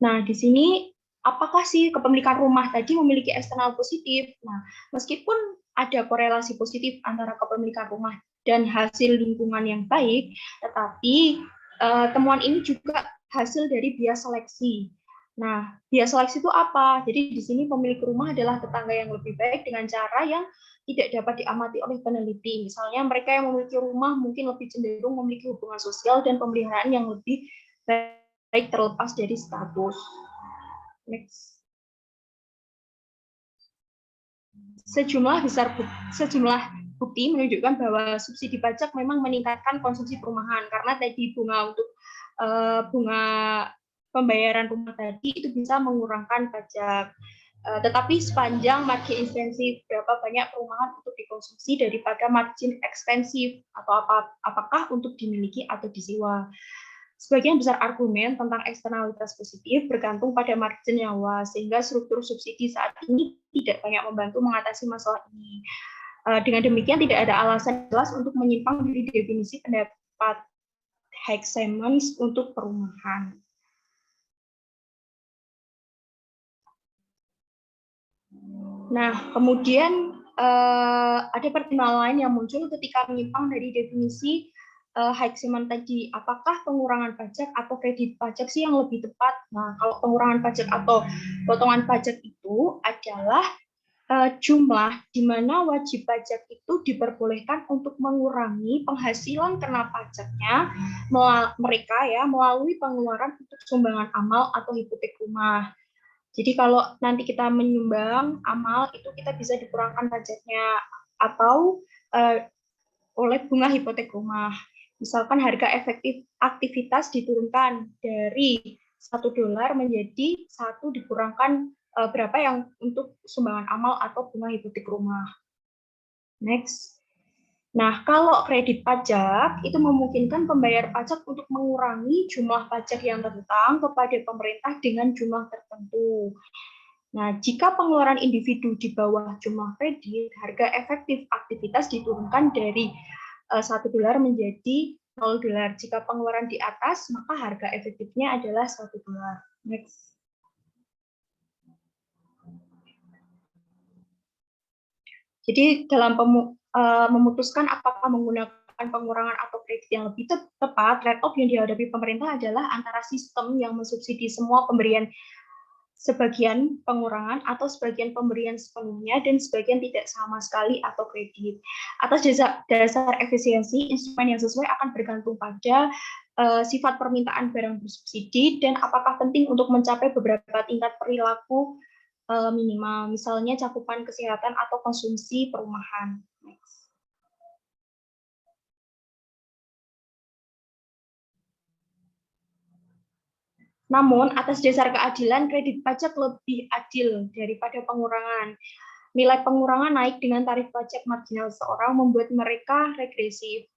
[SPEAKER 2] Nah, di sini apakah sih kepemilikan rumah tadi memiliki eksternal positif? Nah, meskipun ada korelasi positif antara kepemilikan rumah dan hasil lingkungan yang baik, tetapi temuan ini juga hasil dari bias seleksi. Nah, bias seleksi itu apa? Jadi di sini pemilik rumah adalah tetangga yang lebih baik dengan cara yang tidak dapat diamati oleh peneliti. Misalnya mereka yang memiliki rumah mungkin lebih cenderung memiliki hubungan sosial dan pemeliharaan yang lebih baik terlepas dari status. Next. Sejumlah bukti menunjukkan bahwa subsidi pajak memang meningkatkan konsumsi perumahan karena tadi bunga pembayaran rumah tadi itu bisa mengurangkan pajak. Tetapi sepanjang margin intensif, berapa banyak perumahan untuk dikonsumsi daripada margin ekstensif, atau apakah untuk dimiliki atau disewa. Sebagian besar argumen tentang eksternalitas positif bergantung pada margin nyawa, sehingga struktur subsidi saat ini tidak banyak membantu mengatasi masalah ini. Dengan demikian, tidak ada alasan jelas untuk menyimpang dari definisi pendapat Hayek-Simons untuk perumahan. Nah, kemudian ada pertimbangan lain yang muncul ketika menyimpang dari definisi Hayek-Simons tadi. Apakah pengurangan pajak atau kredit pajak sih yang lebih tepat? Nah, kalau pengurangan pajak atau potongan pajak itu adalah jumlah di mana wajib pajak itu diperbolehkan untuk mengurangi penghasilan kena pajaknya mereka ya melalui pengeluaran untuk sumbangan amal atau hipotek rumah. Jadi kalau nanti kita menyumbang amal itu kita bisa dikurangkan pajaknya, atau oleh bunga hipotek rumah. Misalkan harga efektif aktivitas diturunkan dari $1 menjadi 1 dikurangkan berapa yang untuk sumbangan amal atau bunga hipotek rumah. Next. Nah, kalau kredit pajak itu memungkinkan pembayar pajak untuk mengurangi jumlah pajak yang terhutang kepada pemerintah dengan jumlah tertentu. Nah, jika pengeluaran individu di bawah jumlah kredit, harga efektif aktivitas diturunkan dari $1 menjadi $0. Jika pengeluaran di atas, maka harga efektifnya adalah $1. Next. Jadi dalam memutuskan apakah menggunakan pengurangan atau kredit yang lebih tepat, trade-off yang dihadapi pemerintah adalah antara sistem yang mensubsidi semua pemberian sebagian pengurangan atau sebagian pemberian sepenuhnya dan sebagian tidak sama sekali atau kredit. Atas dasar efisiensi, instrumen yang sesuai akan bergantung pada sifat permintaan barang bersubsidi dan apakah penting untuk mencapai beberapa tingkat perilaku minimal, misalnya cakupan kesehatan atau konsumsi perumahan. Next. Namun, atas dasar keadilan, kredit pajak lebih adil daripada pengurangan. Nilai pengurangan naik dengan tarif pajak marginal seseorang membuat mereka regresif.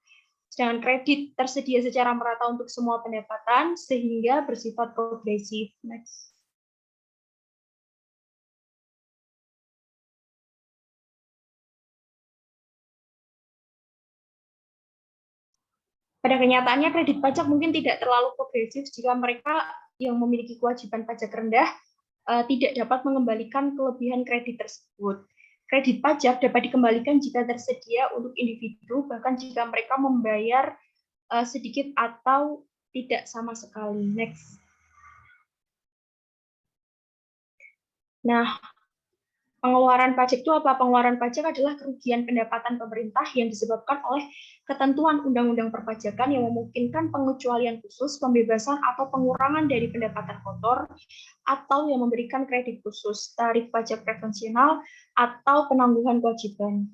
[SPEAKER 2] Sedangkan kredit tersedia secara merata untuk semua pendapatan sehingga bersifat progresif. Next. Pada kenyataannya, kredit pajak mungkin tidak terlalu progresif jika mereka yang memiliki kewajiban pajak rendah tidak dapat mengembalikan kelebihan kredit tersebut. Kredit pajak dapat dikembalikan jika tersedia untuk individu, bahkan jika mereka membayar sedikit atau tidak sama sekali. Next. Nah, pengeluaran pajak itu apa? Pengeluaran pajak adalah kerugian pendapatan pemerintah yang disebabkan oleh ketentuan undang-undang perpajakan yang memungkinkan pengecualian khusus, pembebasan atau pengurangan dari pendapatan kotor, atau yang memberikan kredit khusus, tarif pajak preferensial, atau penangguhan kewajiban.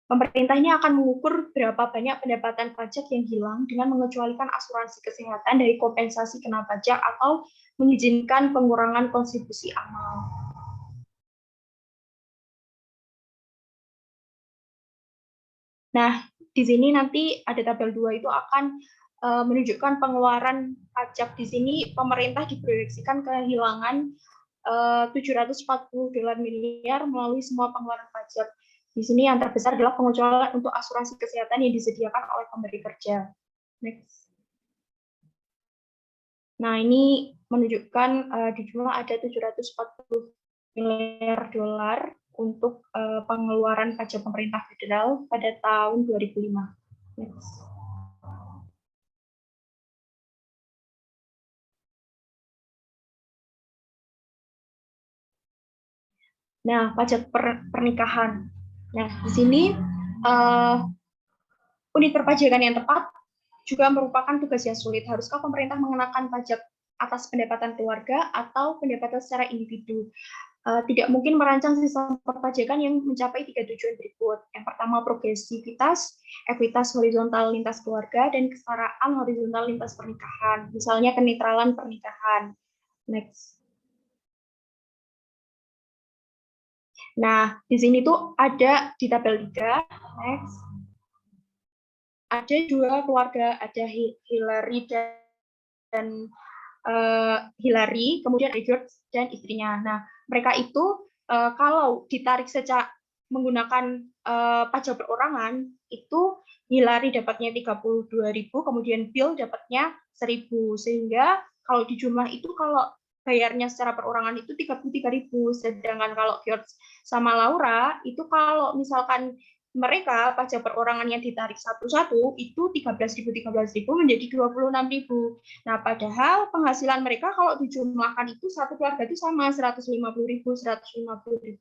[SPEAKER 2] Pemerintah ini akan mengukur berapa banyak pendapatan pajak yang hilang dengan mengecualikan asuransi kesehatan dari kompensasi kena pajak atau mengizinkan pengurangan kontribusi amal. Nah, di sini nanti ada tabel 2 itu akan menunjukkan pengeluaran pajak. Di sini pemerintah diproyeksikan kehilangan $740 miliar melalui semua pengeluaran pajak. Di sini yang terbesar adalah pengecualian untuk asuransi kesehatan yang disediakan oleh pemberi kerja. Next. Nah, ini menunjukkan di jumlah ada $740 miliar untuk pengeluaran pajak pemerintah federal pada tahun 2005. Next. Nah, pajak pernikahan. Nah, di sini unit perpajakan yang tepat juga merupakan tugas yang sulit. Haruskah pemerintah mengenakan pajak atas pendapatan keluarga atau pendapatan secara individu? Tidak mungkin merancang sistem perpajakan yang mencapai 3 tujuan berikut. Yang pertama, progresivitas, ekuitas horizontal lintas keluarga, dan kesetaraan horizontal lintas pernikahan. Misalnya kenetralan pernikahan. Next. Nah, di sini tuh ada di tabel 3, next. Ada dua keluarga, ada Hillary dan Hillary, kemudian ada George dan istrinya. Nah, mereka itu kalau ditarik secara menggunakan pajak perorangan, itu Hillary dapatnya 32.000, kemudian Bill dapatnya 1.000. Sehingga kalau di jumlah itu, kalau bayarnya secara perorangan itu 33.000. Sedangkan kalau George sama Laura, itu kalau misalkan mereka pajak perorangan yang ditarik satu-satu itu 13.000 menjadi 26.000. Nah, padahal penghasilan mereka kalau dijumlahkan itu satu keluarga itu sama 150.000.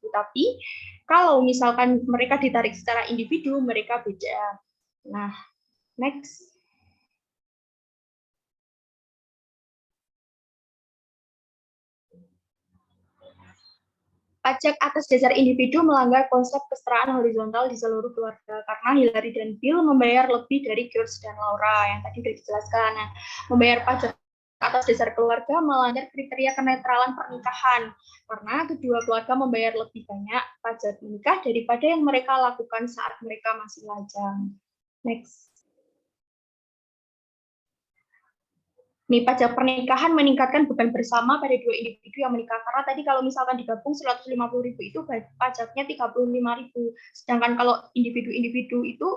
[SPEAKER 2] Tapi kalau misalkan mereka ditarik secara individu, mereka beda. Nah, next. Pajak atas dasar individu melanggar konsep kesetaraan horizontal di seluruh keluarga karena Hillary dan Bill membayar lebih dari George dan Laura yang tadi sudah dijelaskan. Nah, membayar pajak atas dasar keluarga melanggar kriteria kenetralan pernikahan karena kedua keluarga membayar lebih banyak pajak menikah daripada yang mereka lakukan saat mereka masih lajang. Next. Nih, pajak pernikahan meningkatkan beban bersama pada dua individu yang menikah. Karena tadi kalau misalkan digabung 150.000 itu pajaknya 35.000. Sedangkan kalau individu-individu itu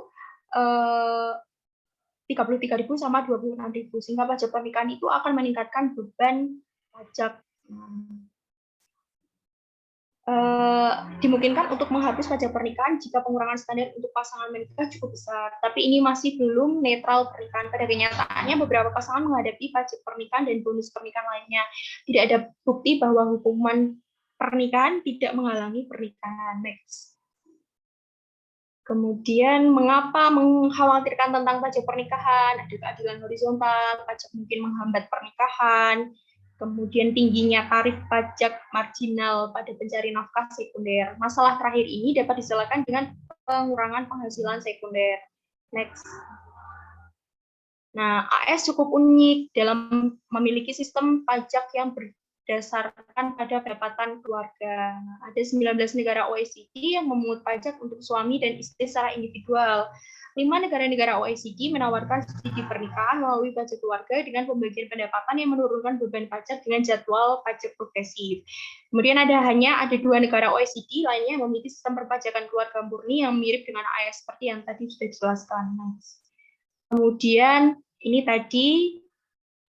[SPEAKER 2] 33.000 sama 26.000. Sehingga pajak pernikahan itu akan meningkatkan beban pajak. Dimungkinkan untuk menghapus pajak pernikahan jika pengurangan standar untuk pasangan menikah cukup besar. Tapi ini masih belum netral pernikahan. Pada kenyataannya, beberapa pasangan menghadapi pajak pernikahan dan bonus pernikahan lainnya. Tidak ada bukti bahwa hukuman pernikahan tidak menghalangi pernikahan. Next. Kemudian, mengapa mengkhawatirkan tentang pajak pernikahan? Ada keadilan horizontal, pajak mungkin menghambat pernikahan, kemudian tingginya tarif pajak marginal pada pencari nafkah sekunder. Masalah terakhir ini dapat diselesaikan dengan pengurangan penghasilan sekunder. Next. Nah, AS cukup unik dalam memiliki sistem pajak yang berdasarkan pada pendapatan keluarga. Ada 19 negara OECD yang memungut pajak untuk suami dan istri secara individual. 5 negara-negara OECD menawarkan subsidi pernikahan melalui pajak keluarga dengan pembagian pendapatan yang menurunkan beban pajak dengan jadwal pajak progresif. Kemudian ada 2 negara OECD lainnya yang memiliki sistem perpajakan keluarga murni yang mirip dengan AS seperti yang tadi sudah dijelaskan. Kemudian ini tadi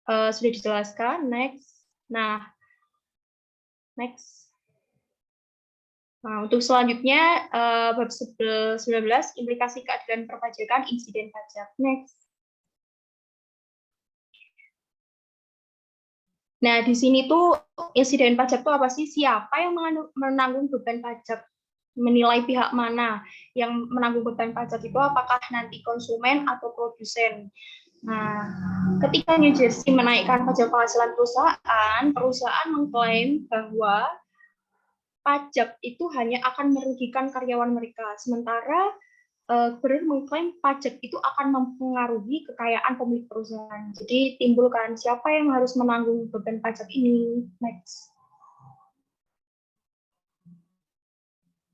[SPEAKER 2] sudah dijelaskan. Next. Nah, next. Nah, untuk selanjutnya, bab 19, implikasi keadilan perpajakan insiden pajak. Next. Nah, di sini tuh insiden pajak itu apa sih? Siapa yang menanggung beban pajak? Menilai pihak mana yang menanggung beban pajak itu, apakah nanti konsumen atau produsen? Nah, ketika New Jersey menaikkan pajak penghasilan perusahaan mengklaim bahwa pajak itu hanya akan merugikan karyawan mereka, sementara gubernur mengklaim pajak itu akan mempengaruhi kekayaan pemilik perusahaan. Jadi timbulkan siapa yang harus menanggung beban pajak ini. Next.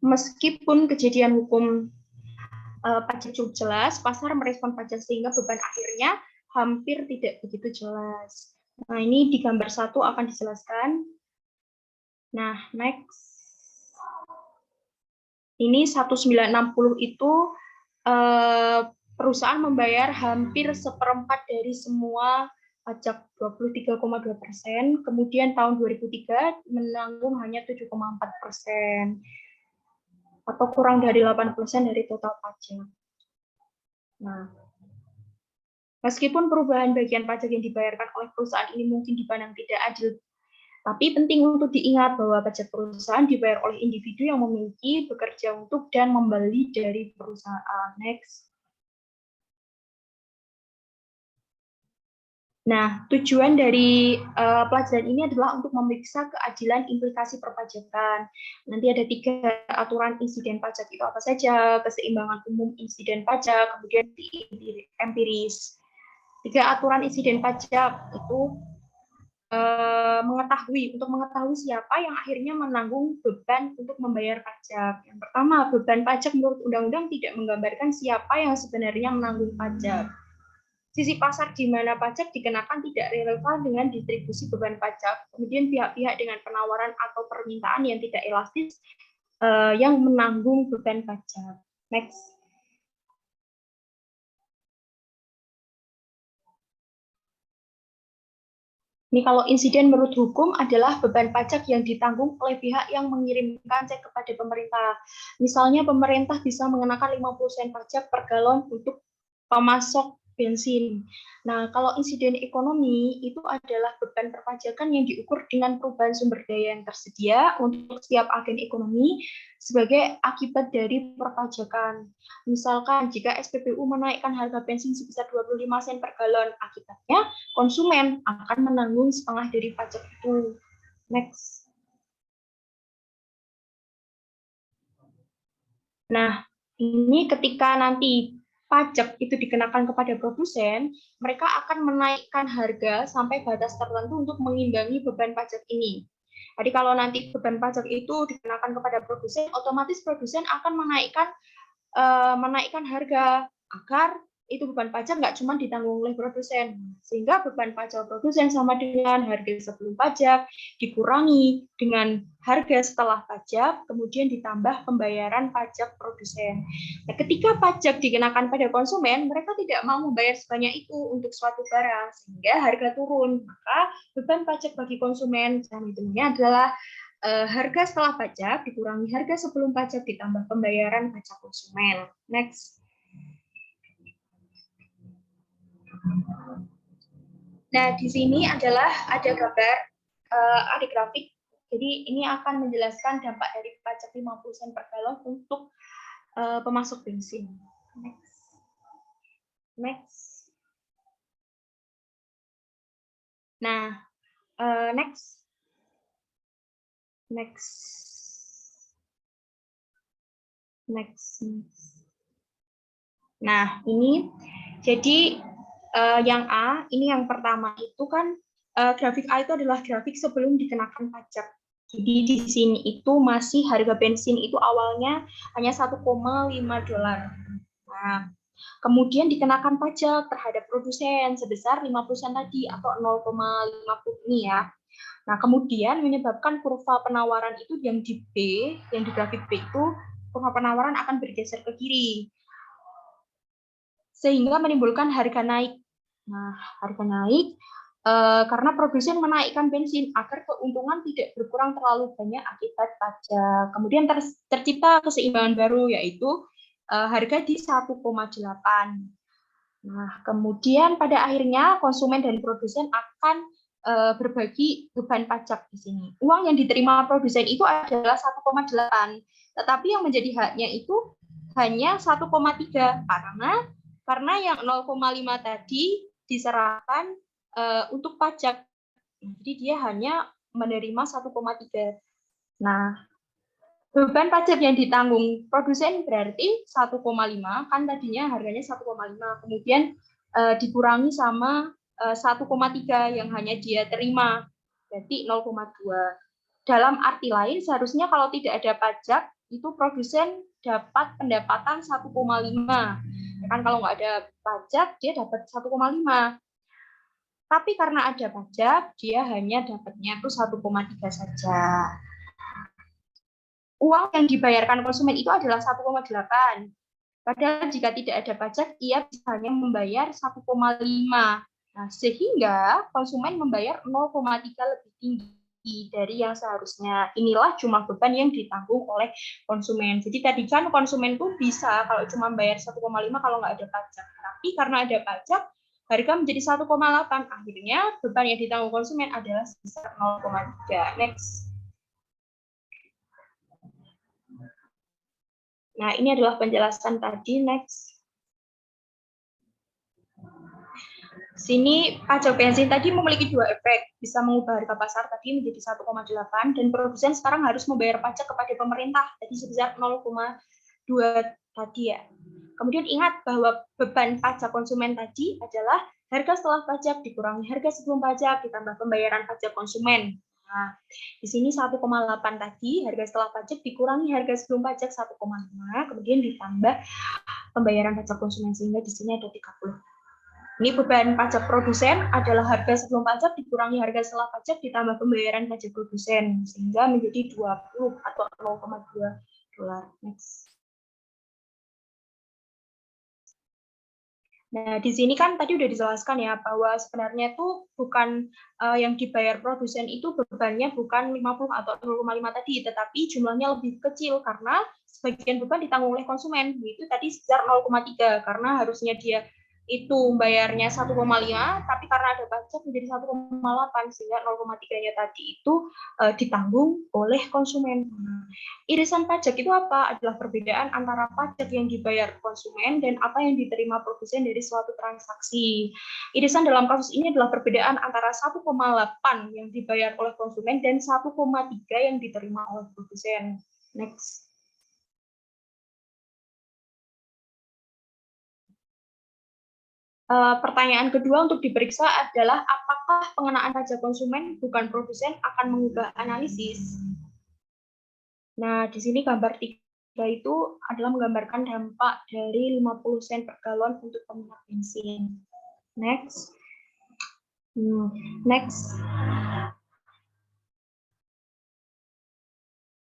[SPEAKER 2] Meskipun kejadian hukum pajak cukup jelas, pasar merespon pajak sehingga beban akhirnya hampir tidak begitu jelas. Nah, ini di gambar 1 akan dijelaskan. Nah, next. Ini 1960 itu perusahaan membayar hampir seperempat dari semua pajak 23,2%. Kemudian tahun 2003 menanggung hanya 7,4%. Atau kurang dari 8% dari total pajak. Nah, meskipun perubahan bagian pajak yang dibayarkan oleh perusahaan ini mungkin dipandang tidak adil, tapi penting untuk diingat bahwa pajak perusahaan dibayar oleh individu yang memiliki, bekerja untuk, dan membeli dari perusahaan. Next. Nah, tujuan dari pelajaran ini adalah untuk memeriksa keadilan implikasi perpajakan. Nanti ada 3 aturan insiden pajak itu apa saja, keseimbangan umum insiden pajak, kemudian empiris. 3 aturan insiden pajak itu mengetahui siapa yang akhirnya menanggung beban untuk membayar pajak. Yang pertama, beban pajak menurut undang-undang tidak menggambarkan siapa yang sebenarnya menanggung pajak. Sisi pasar di mana pajak dikenakan tidak relevan dengan distribusi beban pajak. Kemudian pihak-pihak dengan penawaran atau permintaan yang tidak elastis yang menanggung beban pajak. Next. Ini kalau insiden menurut hukum adalah beban pajak yang ditanggung oleh pihak yang mengirimkan cek kepada pemerintah. Misalnya pemerintah bisa mengenakan 50% pajak per galon untuk pemasok bensin. Nah, kalau insiden ekonomi itu adalah beban perpajakan yang diukur dengan perubahan sumber daya yang tersedia untuk setiap agen ekonomi sebagai akibat dari perpajakan. Misalkan jika SPBU menaikkan harga bensin sebesar 25 sen per galon, akibatnya konsumen akan menanggung setengah dari pajak itu. Next. Nah, ini ketika nanti pajak itu dikenakan kepada produsen, mereka akan menaikkan harga sampai batas tertentu untuk mengimbangi beban pajak ini. Jadi kalau nanti beban pajak itu dikenakan kepada produsen, otomatis produsen akan menaikkan harga agar itu beban pajak nggak cuma ditanggung oleh produsen, sehingga beban pajak produsen sama dengan harga sebelum pajak dikurangi dengan harga setelah pajak, kemudian ditambah pembayaran pajak produsen. Nah, ketika pajak dikenakan pada konsumen, mereka tidak mau membayar sebanyak itu untuk suatu barang, sehingga harga turun. Maka beban pajak bagi konsumen hitungnya adalah harga setelah pajak dikurangi harga sebelum pajak ditambah pembayaran pajak konsumen. Next. Nah, di sini adalah ada gambar, ada grafik. Jadi ini akan menjelaskan dampak dari pajak 50 sen per galon untuk pemasok bensin. Next. Next. Nah, next. Next. Next. Nah, ini jadi yang A, ini yang pertama itu kan grafik A itu adalah grafik sebelum dikenakan pajak. Jadi di sini itu masih harga bensin itu awalnya hanya 1,5 dolar. Nah, kemudian dikenakan pajak terhadap produsen sebesar 50 sen tadi atau 0,50 ini ya. Nah, kemudian menyebabkan kurva penawaran itu yang di B, yang di grafik B itu kurva penawaran akan bergeser ke kiri. Sehingga menimbulkan harga naik. Nah, harga naik karena produsen menaikkan bensin agar keuntungan tidak berkurang terlalu banyak akibat pajak. Kemudian tercipta keseimbangan baru, yaitu harga di 1,8. Nah, kemudian pada akhirnya konsumen dan produsen akan berbagi beban pajak di sini. Uang yang diterima produsen itu adalah 1,8, tetapi yang menjadi haknya itu hanya 1,3 karena yang 0,5 tadi diserahkan untuk pajak. Jadi dia hanya menerima 1,3. Nah, beban pajak yang ditanggung produsen berarti 1,5, kan tadinya harganya 1,5, kemudian dikurangi sama 1,3 yang hanya dia terima, berarti 0,2. Dalam arti lain, seharusnya kalau tidak ada pajak, itu produsen dapat pendapatan 1,5. Kan kalau nggak ada pajak, dia dapat 1,5. Tapi karena ada pajak, dia hanya dapatnya itu 1,3 saja. Uang yang dibayarkan konsumen itu adalah 1,8. Padahal jika tidak ada pajak, ia bisa hanya membayar 1,5. Nah, sehingga konsumen membayar 0,3 lebih tinggi dari yang seharusnya. Inilah jumlah beban yang ditanggung oleh konsumen. Jadi tadi kan konsumen tuh bisa kalau cuma bayar 1,5 kalau nggak ada pajak. Tapi karena ada pajak, harga menjadi 1,8. Akhirnya beban yang ditanggung konsumen adalah sebesar 0,3. Next. Nah, ini adalah penjelasan tadi. Next. Sini pajak bensin tadi memiliki dua efek, bisa mengubah harga pasar tadi menjadi 1,8 dan produsen sekarang harus membayar pajak kepada pemerintah tadi sebesar 0,2 tadi ya. Kemudian ingat bahwa beban pajak konsumen tadi adalah Harga setelah pajak dikurangi harga sebelum pajak ditambah pembayaran pajak konsumen. Nah, di sini 1,8 tadi, harga setelah pajak dikurangi harga sebelum pajak 1,5, kemudian ditambah pembayaran pajak konsumen, sehingga di sini ada 30. Ini beban pajak produsen adalah harga sebelum pajak dikurangi harga setelah pajak ditambah pembayaran pajak produsen, sehingga menjadi 20 atau 0,2 dolar. Next. Nah, di sini kan tadi udah dijelaskan ya bahwa sebenarnya itu bukan yang dibayar produsen itu bebannya bukan 50 atau 0,5 tadi, tetapi jumlahnya lebih kecil karena sebagian beban ditanggung oleh konsumen. Itu tadi sekitar 0,3 karena harusnya dia itu bayarnya 1,5, tapi karena ada pajak menjadi 1,8 sehingga 0,3-nya tadi itu ditanggung oleh konsumen. Irisan pajak itu apa? Adalah perbedaan antara pajak yang dibayar konsumen dan apa yang diterima produsen dari suatu transaksi. Irisan dalam kasus ini adalah perbedaan antara 1,8 yang dibayar oleh konsumen dan 1,3 yang diterima oleh produsen. Next. Pertanyaan kedua untuk diperiksa adalah apakah pengenaan pajak konsumen bukan produsen akan mengubah analisis. Nah, di sini gambar 3 itu adalah menggambarkan dampak dari 50 sen per galon untuk peminat bensin. Next. Next.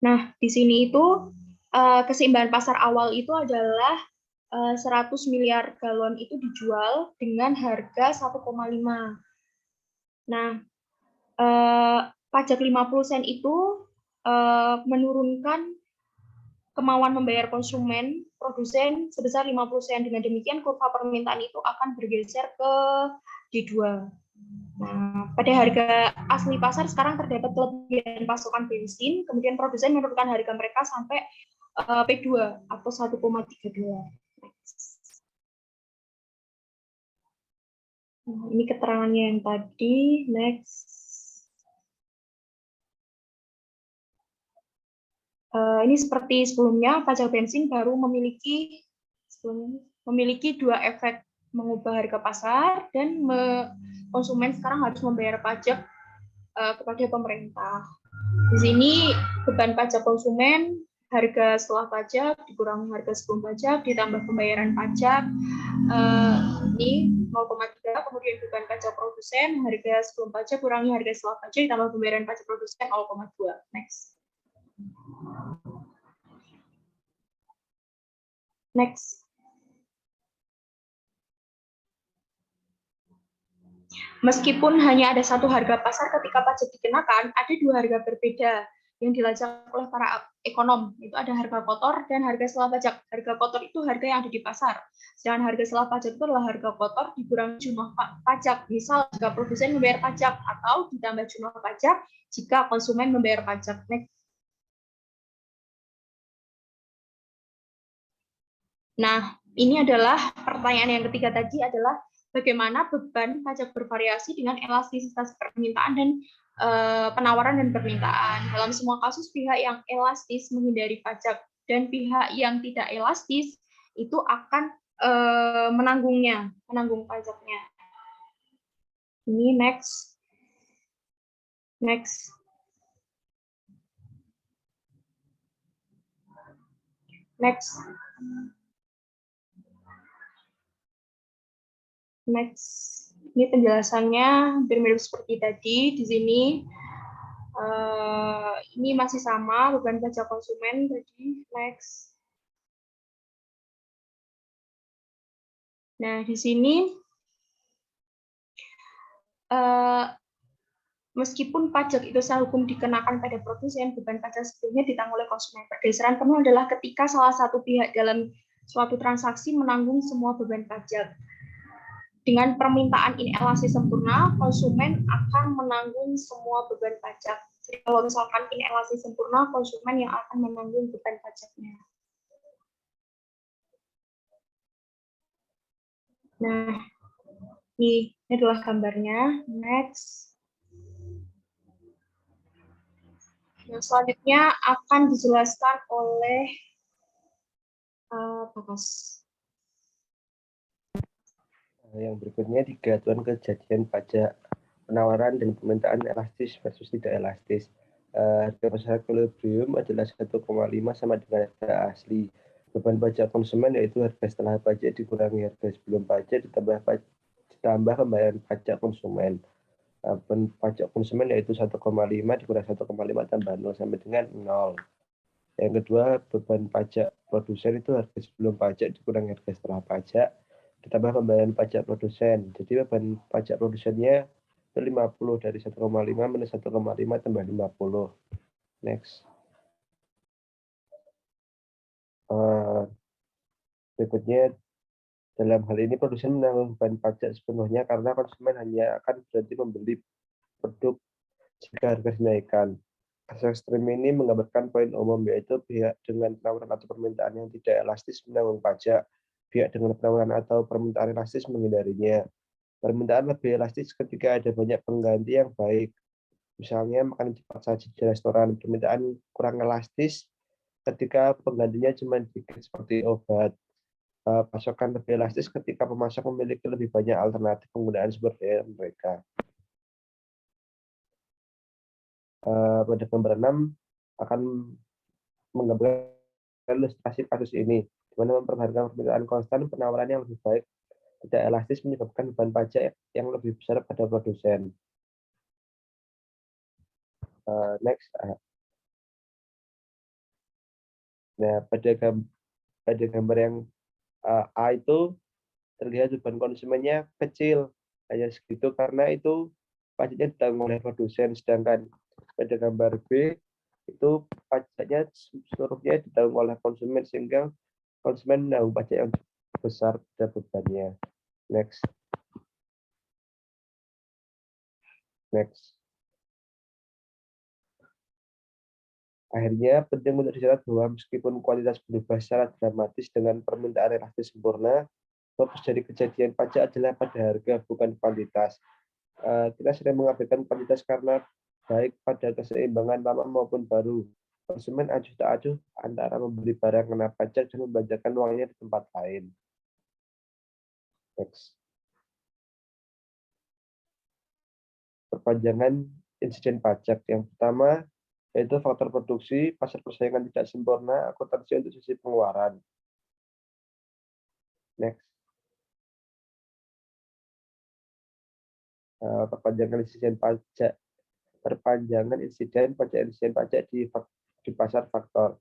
[SPEAKER 2] Nah, di sini itu keseimbangan pasar awal itu adalah 100 miliar galon itu dijual dengan harga 1,5. Nah, pajak 50 sen itu menurunkan kemauan membayar konsumen produsen sebesar 50 sen. Dengan demikian kurva permintaan itu akan bergeser ke D2. Nah, pada harga asli pasar sekarang terdapat kelebihan pasokan bensin, kemudian produsen menurunkan harga mereka sampai P2 atau 1,3 dolar. Nah, ini keterangannya yang tadi. Next. Ini seperti sebelumnya, pajak bensin baru memiliki dua efek, mengubah harga pasar dan konsumen sekarang harus membayar pajak kepada pemerintah. Di sini beban pajak konsumen, harga setelah pajak dikurangi harga sebelum pajak ditambah pembayaran pajak ini 0,3, kemudian beban pajak produsen, harga sebelum pajak kurangi harga setelah pajak ditambah pembayaran pajak produsen 0,2. Next. Next. Meskipun hanya ada satu harga pasar ketika pajak dikenakan, ada dua harga berbeda yang dilacak oleh para ekonom. Itu ada harga kotor dan harga setelah pajak. Harga kotor itu harga yang ada di pasar. Sedangkan harga setelah pajak itu adalah harga kotor dikurangi jumlah pajak. Misal jika produsen membayar pajak atau ditambah jumlah pajak jika konsumen membayar pajak. Next. Nah, ini adalah pertanyaan yang ketiga tadi adalah bagaimana beban pajak bervariasi dengan elastisitas permintaan dan penawaran dan permintaan. Dalam semua kasus, pihak yang elastis menghindari pajak dan pihak yang tidak elastis itu akan menanggung pajaknya. Ini next. Next. Next. Next. Ini penjelasannya mirip seperti tadi. Di sini ini masih sama beban pajak konsumen tadi. Next. Nah, di sini meskipun pajak itu secara hukum dikenakan pada produsen, beban pajak sebelumnya ditanggung oleh konsumen. Pergeseran penuh adalah ketika salah satu pihak dalam suatu transaksi menanggung semua beban pajak. Dengan permintaan inelastis sempurna, konsumen akan menanggung semua beban pajak. Jadi kalau misalkan inelastis sempurna, konsumen yang akan menanggung beban pajaknya. Nah, ini adalah gambarnya. Next. Yang selanjutnya akan dijelaskan oleh Bagas.
[SPEAKER 3] Yang berikutnya 3 acuan kejadian pajak penawaran dan permintaan elastis versus tidak elastis. Harga pasar equilibrium adalah 1,5 sama dengan harga asli. Beban pajak konsumen yaitu harga setelah pajak dikurangi harga sebelum pajak ditambah pembayaran pajak konsumen. Beban pajak konsumen yaitu 1,5 dikurangi 1,5 tambah 0 sampai dengan 0. Yang kedua, beban pajak produsen itu harga sebelum pajak dikurangi harga setelah pajak ditambah pembayaran pajak produsen. Jadi beban pajak produsennya 50 dari 1,5 minus 1,5 tambah 50. Next. Berikutnya, dalam hal ini produsen menanggung beban pajak sepenuhnya karena konsumen hanya akan berhenti membeli produk jika harga dinaikkan. Kasus ekstrim ini menggambarkan poin umum, yaitu pihak dengan penawaran atau permintaan yang tidak elastis menanggung pajak, pihak dengan penawaran atau permintaan elastis menghindarinya. Permintaan lebih elastis ketika ada banyak pengganti yang baik. Misalnya makan cepat saji di restoran. Permintaan kurang elastis ketika penggantinya cuma sedikit seperti obat. Pasokan lebih elastis ketika pemasok memiliki lebih banyak alternatif penggunaan sumber daya mereka. Pada gambar 6 akan menggambarkan ilustrasi kasus ini, di mana memperhatikan permintaan konstan, penawaran yang lebih baik tidak elastis menyebabkan beban pajak yang lebih besar pada produsen. Next. Nah, pada gambar yang A itu terlihat beban konsumennya kecil, hanya segitu karena itu pajaknya ditanggung oleh produsen, sedangkan pada gambar B itu pajaknya seluruhnya ditanggung oleh konsumen sehingga konsumen menanggung pajak yang besar pada bebannya. Next. Akhirnya, penting untuk dicatat bahwa meskipun kualitas berubah secara dramatis dengan permintaan elastis sempurna, fokus dari kejadian pajak adalah pada harga, bukan kualitas. Kita sering mengabaikan kualitas karena baik pada keseimbangan lama maupun baru. Konsumen acuh tak acuh antara membeli barang kena pajak dan membelanjakan uangnya di tempat lain. Next. Perpanjangan insiden pajak. Yang pertama, yaitu faktor produksi, pasar persaingan tidak sempurna, akuntansi untuk sisi pengeluaran. Next. Perpanjangan insiden pajak. Perpanjangan insiden pajak di pasar faktor.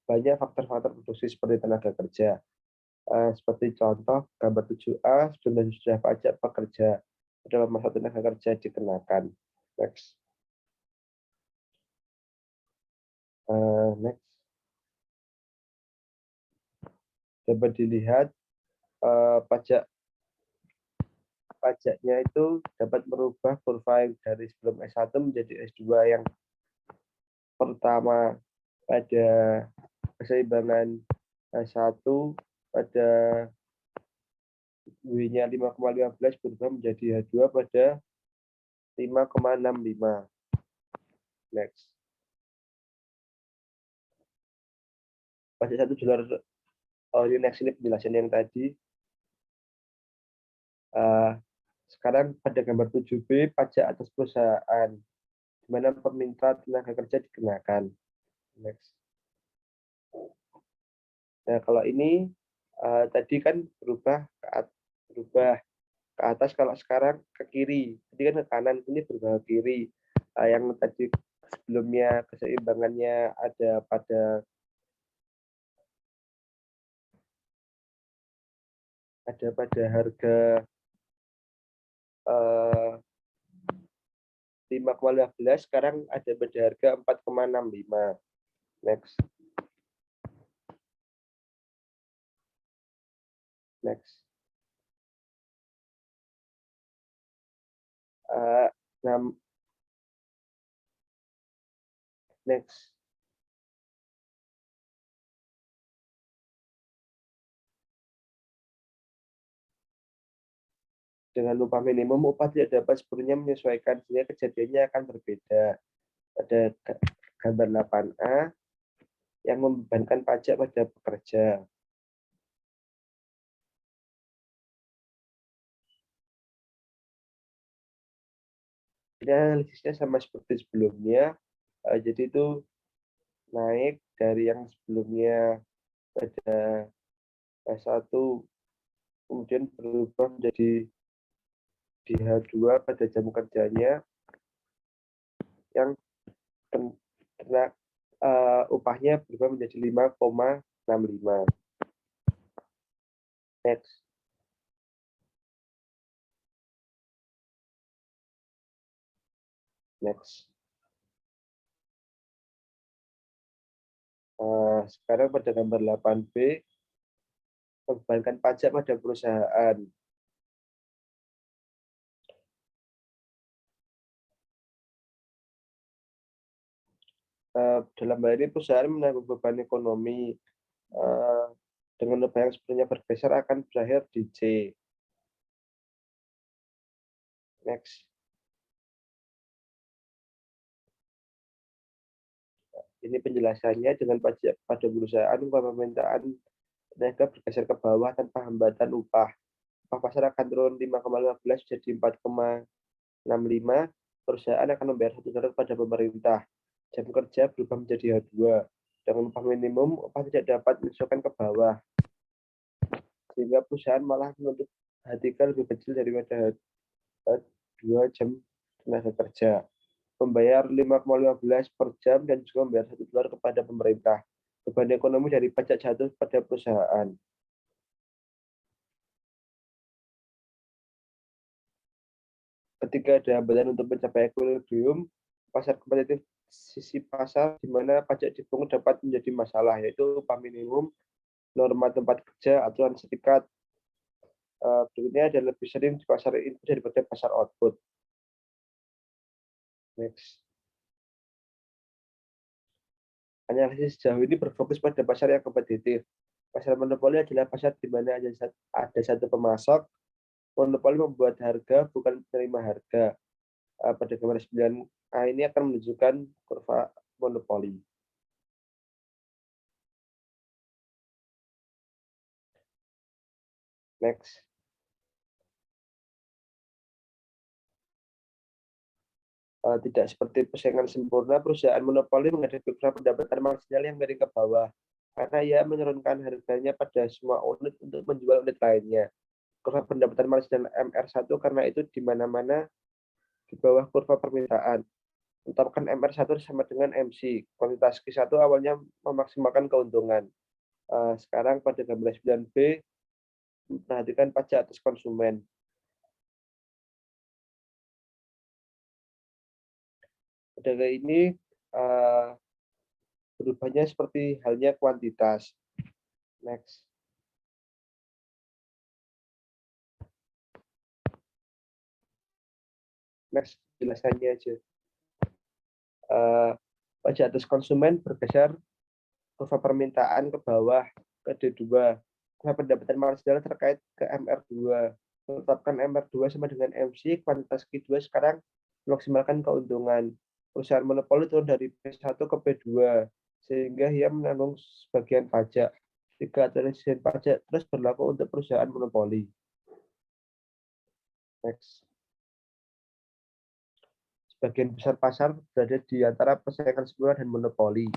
[SPEAKER 3] Banyak faktor-faktor produksi seperti tenaga kerja. Seperti contoh, gambar 7A, sudah pajak pekerja. Dalam masa tenaga kerja dikenakan. Next. Next. Dapat dilihat pajaknya itu dapat merubah kurva yang dari sebelum S1 menjadi S2 yang pertama pada keseimbangan S1 pada W-nya 5,15 berubah menjadi H2 pada 5,65. Next. Pajak 1 dolar. Ini next, ini penjelasan yang tadi. Sekarang pada gambar 7B, pajak atas perusahaan, di mana peminta tenaga kerja dikenakan. Next. Nah, kalau ini tadi kan berubah ke atas, kalau sekarang ke kiri. Tadi kan ke kanan, ini berubah ke kiri. Yang tadi sebelumnya keseimbangannya ada pada harga 5,15, sekarang ada pada harga 4,65. Next. Next. Next. Dengan upah minimum, upah tidak dapat sepenuhnya menyesuaikan, sehingga kejadiannya akan berbeda. Pada gambar 8A, yang membebankan pajak pada pekerja. Ini analisisnya sama seperti sebelumnya, jadi itu naik dari yang sebelumnya pada H1, kemudian berubah menjadi di H2 pada jam kerjanya yang kena upahnya berubah menjadi 5,65. Next. Next. Sekarang pada gambar 8B, membebankan pajak pada perusahaan. Dalam hal ini perusahaan menanggung beban ekonomi dengan upah yang sebenarnya bergeser akan berakhir di C. Next. Ini penjelasannya dengan pajak pada perusahaan, upah permintaan tenaga bergeser ke bawah tanpa hambatan upah. Upah pasar akan turun 5,15 jadi 4,65. Perusahaan akan membayar $1 kepada pemerintah. Jam kerja berubah menjadi H2. Dengan upah minimum, upah tidak dapat disesuaikan ke bawah. Sehingga perusahaan malah menuntut H3 lebih kecil daripada H2 jam tenaga kerja. Membayar 5,15 per jam dan juga membayar $1 kepada pemerintah. Beban ekonomi dari pajak jatuh pada perusahaan. Ketika ada hambatan untuk mencapai equilibrium, pasar kompetitif sisi pasar di mana pajak dipungut dapat menjadi masalah, yaitu upah minimum, norma tempat kerja, aturan serikat. Berikutnya ada lebih sering di pasar input daripada pasar output. Next. Analisis sejauh ini berfokus pada pasar yang kompetitif. Pasar monopoli adalah pasar di mana ada satu pemasok. Monopoli membuat harga, bukan penerima harga. Pada gambar 9A ini akan menunjukkan kurva monopoli. Next. Tidak seperti persaingan sempurna, perusahaan monopoli menghadapi kurva pendapatan marginal yang miring ke bawah, karena ia menurunkan harganya pada semua unit untuk menjual unit lainnya. Kurva pendapatan marginal MR1 karena itu di mana-mana di bawah kurva permintaan. Tetapkan MR1 sama dengan MC. Kuantitas Q1 awalnya memaksimalkan keuntungan. Sekarang pada gambar 9B, perhatikan pajak atas konsumen. Pada ini berubahnya seperti halnya kuantitas. Next. Next, jelasannya aja. Pajak atas konsumen bergeser kurva permintaan ke bawah ke D2. Kurva pendapatan marginal terkait ke MR2. Menetapkan MR2 sama dengan MC, kuantitas Q2 sekarang memaksimalkan keuntungan. Perusahaan monopoli turun dari P1 ke P2, sehingga ia menanggung sebagian pajak. Jika aturan pajak terus berlaku untuk perusahaan monopoli. Next. Sebagian besar pasar berada di antara persaingan sempurna dan monopoli.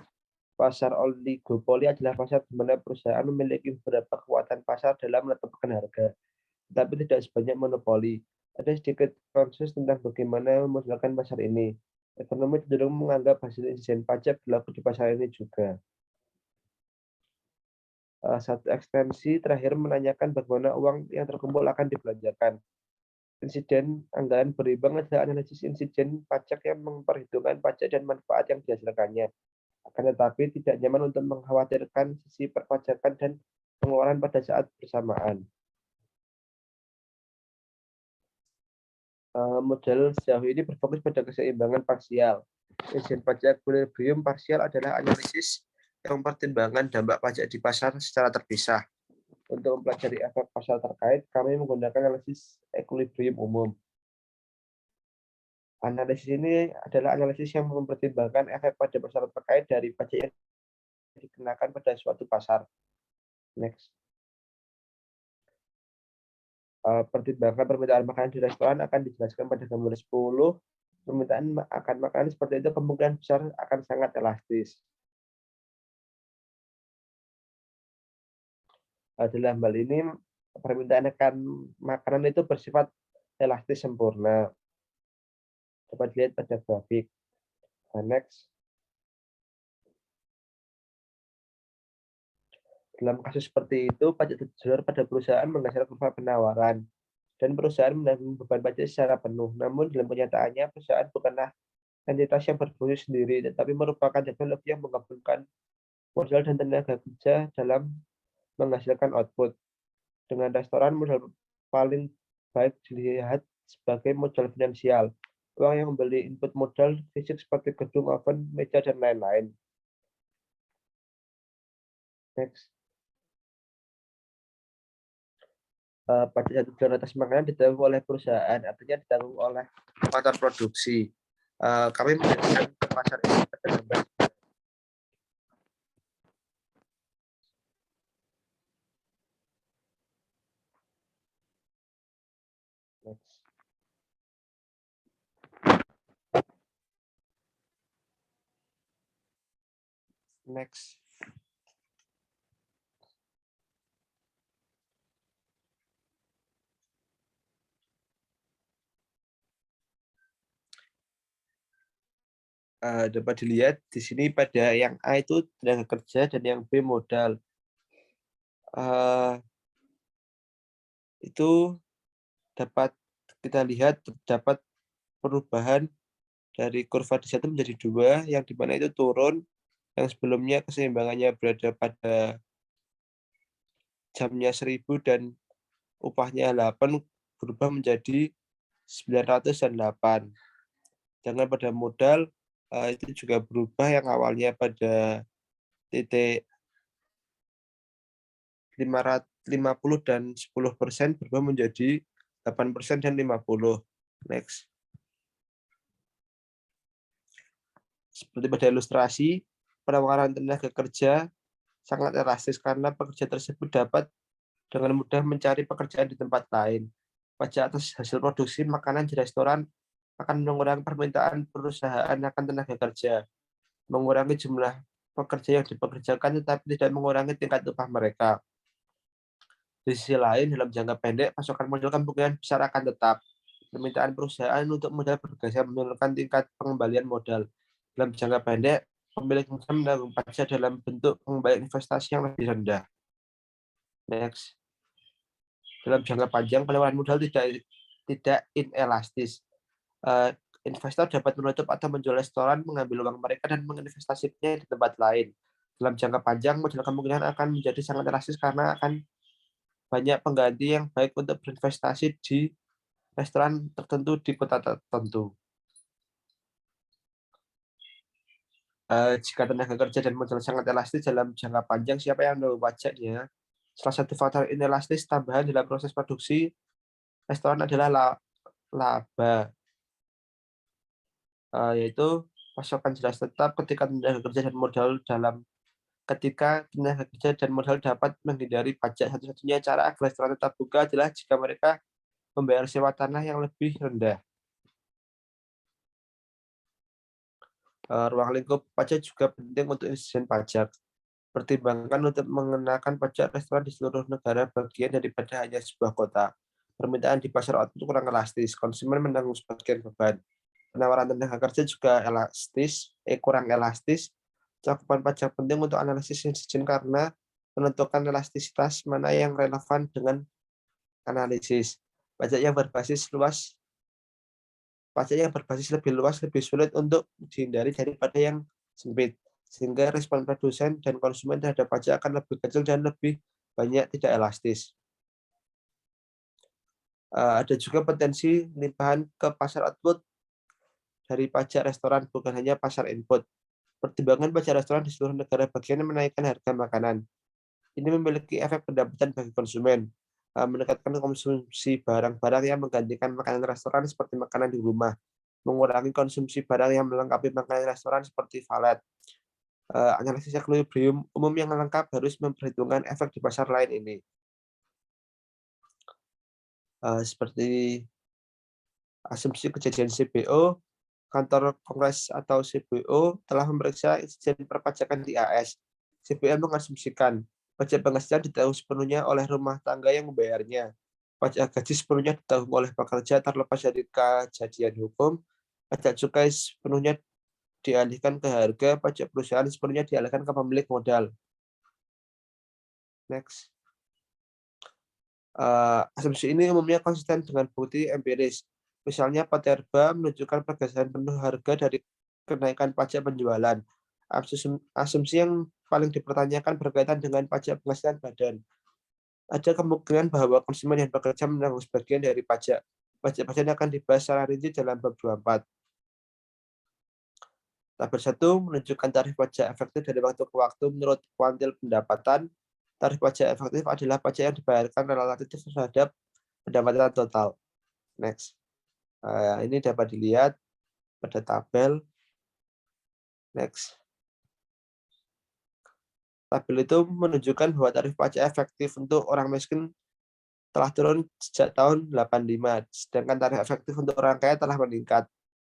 [SPEAKER 3] Pasar oligopoli adalah pasar di mana perusahaan memiliki beberapa kekuatan pasar dalam menetapkan harga, tetapi tidak sebanyak monopoli. Ada sedikit konsensus tentang bagaimana memusnahkan pasar ini. Ekonomi cenderung menganggap hasil insiden pajak berlaku di pasar ini juga. Satu ekstensi terakhir menanyakan bagaimana uang yang terkumpul akan dibelanjakan. Insiden anggaran berimbang adalah analisis insiden pajak yang memperhitungkan pajak dan manfaat yang dihasilkannya. Akan tetapi tidak nyaman untuk mengkhawatirkan sisi perpajakan dan pengeluaran pada saat bersamaan. Model sejauh ini berfokus pada keseimbangan parsial. Insiden pajak equilibrium parsial adalah analisis yang mempertimbangkan dampak pajak di pasar secara terpisah. Untuk mempelajari efek pasar terkait, kami menggunakan analisis equilibrium umum. Analisis ini adalah analisis yang mempertimbangkan efek pada pasar terkait dari pajak yang dikenakan pada suatu pasar. Next. Pertimbangan permintaan makanan di restoran akan dijelaskan pada gambar 10. permintaan akan makanan seperti itu kemungkinan besar akan sangat elastis. Dalam hal ini, permintaan akan makanan itu bersifat elastis sempurna. Dapat dilihat pada grafik. Next. Dalam kasus seperti itu, pajak terjual pada perusahaan menggeser kurva penawaran, dan perusahaan menanggung beban pajak secara penuh. Namun dalam kenyataannya, perusahaan bukanlah entitas yang berfungsi sendiri, tetapi merupakan teknologi yang menggabungkan modal dan tenaga kerja dalam menghasilkan output. Dengan restoran, modal paling baik dilihat sebagai modal finansial, uang yang membeli input modal fisik seperti gedung, oven, meja, dan lain-lain. Next. Pajak satu bulan atas makanan ditanggung oleh perusahaan, artinya ditanggung oleh faktor produksi. Kami menjadikan ke pasar ini pada gambar. Next. Next. Dapat dilihat di sini pada yang A itu tenaga kerja dan yang B modal. Itu dapat kita lihat terdapat perubahan dari kurva di 1 menjadi 2, yang dimana itu turun, yang sebelumnya keseimbangannya berada pada jamnya 1000 dan upahnya 8 berubah menjadi 900 dan 8. Sedangkan pada modal itu juga berubah, yang awalnya pada titik 50 dan 10% berubah menjadi 8% dan 50. Next. Seperti pada ilustrasi, penawaran tenaga kerja sangat elastis karena pekerja tersebut dapat dengan mudah mencari pekerjaan di tempat lain. Pajak atas hasil produksi makanan di restoran akan mengurangi permintaan perusahaan akan tenaga kerja, mengurangi jumlah pekerja yang dipekerjakan tetapi tidak mengurangi tingkat upah mereka. Di sisi lain, dalam jangka pendek, pasokan modal kemungkinan besar akan tetap. Permintaan perusahaan untuk modal bergeser menurunkan tingkat pengembalian modal. Dalam jangka pendek, pemilik modal menanggung pajak dalam bentuk pengembalian investasi yang lebih rendah. Next. Dalam jangka panjang, penawaran modal tidak inelastis. Investor dapat menutup atau menjual restoran, mengambil uang mereka, dan menginvestasikannya di tempat lain. Dalam jangka panjang, modal kemungkinan akan menjadi sangat elastis karena akan banyak pengganti yang baik untuk berinvestasi di restoran tertentu di kota tertentu. Jika tenaga kerja dan modal sangat elastis dalam jangka panjang, siapa yang menanggung pajaknya? Salah satu faktor inelastis tambahan dalam proses produksi restoran adalah laba, yaitu pasokan jelas tetap ketika tenaga kerja dan modal dapat menghindari pajak. Satu-satunya cara agar restoran tetap buka adalah jika mereka membayar sewa tanah yang lebih rendah. Ruang lingkup pajak juga penting untuk insiden pajak. Pertimbangkan untuk mengenakan pajak restoran di seluruh negara bagian daripada hanya sebuah kota. Permintaan di pasar output kurang elastis, konsumen menanggung sebagian beban. Penawaran tenaga kerja juga kurang elastis. Cakupan pajak penting untuk analisis insiden karena menentukan elastisitas mana yang relevan dengan analisis. Pajak yang berbasis lebih luas lebih sulit untuk dihindari daripada yang sempit, sehingga respon produsen dan konsumen terhadap pajak akan lebih kecil dan lebih banyak tidak elastis. Ada juga potensi limpahan ke pasar output dari pajak restoran, bukan hanya pasar input. Pertimbangan pajak restoran di seluruh negara bagian menaikkan harga makanan. Ini memiliki efek pendapatan bagi konsumen, meningkatkan konsumsi barang-barang yang menggantikan makanan restoran seperti makanan di rumah, mengurangi konsumsi barang yang melengkapi makanan restoran seperti valet. Analisis equilibrium umum yang lengkap harus memperhitungkan efek di pasar lain ini. Seperti asumsi kejadian CBO, Kantor Kongres atau CBO telah memeriksa insiden perpajakan di AS. CBO mengasumsikan pajak penghasilan ditanggung sepenuhnya oleh rumah tangga yang membayarnya. Pajak gaji sepenuhnya ditanggung oleh pekerja terlepas dari kejadian hukum. Pajak cukai sepenuhnya dialihkan ke harga, pajak perusahaan sepenuhnya dialihkan ke pemilik modal. Next. Asumsi ini umumnya konsisten dengan bukti empiris. Misalnya, Paterba menunjukkan pergeseran penuh harga dari kenaikan pajak penjualan. Asumsi yang paling dipertanyakan berkaitan dengan pajak penghasilan badan. Ada kemungkinan bahwa konsumen yang bekerja menanggung sebagian dari pajak. Pajak badan akan dibahas secara rinci dalam bab 24. Tabel 1 menunjukkan tarif pajak efektif dari waktu ke waktu menurut kuantil pendapatan. Tarif pajak efektif adalah pajak yang dibayarkan relatif terhadap pendapatan total. Next. Ini dapat dilihat pada tabel. Next. Tabel itu menunjukkan bahwa tarif pajak efektif untuk orang miskin telah turun sejak tahun 85, sedangkan tarif efektif untuk orang kaya telah meningkat.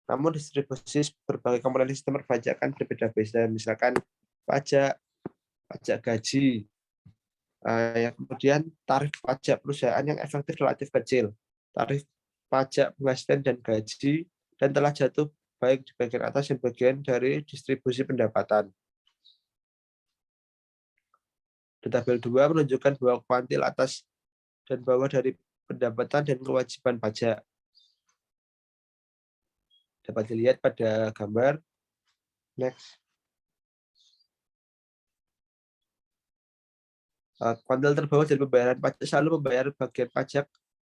[SPEAKER 3] Namun distribusi berbagai komponen sistem perpajakan berbeda-beda, misalkan pajak gaji, yang kemudian tarif pajak perusahaan yang efektif relatif kecil, tarif pajak penghasilan dan gaji, dan telah jatuh baik di bagian atas dan bagian dari distribusi pendapatan. Di tabel 2 menunjukkan bahwa kuantil atas dan bawah dari pendapatan dan kewajiban pajak. Dapat dilihat pada gambar. Next. Kuantil terbawah dari pembayaran pajak selalu membayar bagian pajak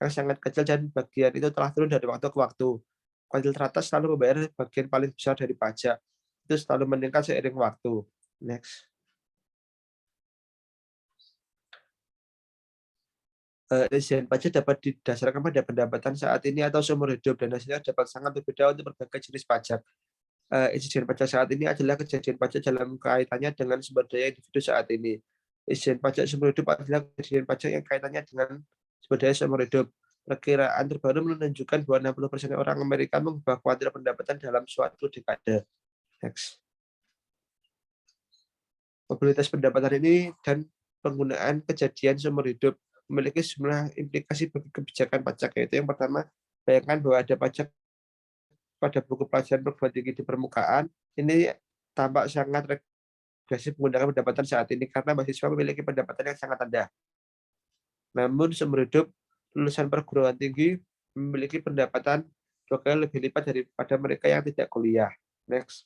[SPEAKER 3] yang sangat kecil dan bagian itu telah turun dari waktu ke waktu. Kuantil teratas selalu membayar bagian paling besar dari pajak. Itu selalu meningkat seiring waktu. Next. Insiden pajak dapat didasarkan pada pendapatan saat ini atau seumur hidup, dan hasilnya dapat sangat berbeda untuk berbagai jenis pajak. Insiden pajak saat ini adalah kejadian pajak dalam kaitannya dengan sumber daya individu saat ini. Insiden pajak seumur hidup adalah kejadian pajak yang kaitannya dengan sumber daya seumur hidup. Perkiraan terbaru menunjukkan bahwa 60% orang Amerika mengubah kuantil pendapatan dalam suatu dekade. Next. Mobilitas pendapatan ini dan penggunaan kejadian seumur hidup memiliki sejumlah implikasi bagi kebijakan pajak, yaitu yang pertama, bayangkan bahwa ada pajak pada buku pelajaran perguruan tinggi di permukaan. Ini tampak sangat regresif menggunakan pendapatan saat ini karena mahasiswa memiliki pendapatan yang sangat rendah. Namun seumur hidup lulusan perguruan tinggi memiliki pendapatan 2 kali lebih lipat daripada mereka yang tidak kuliah. Next.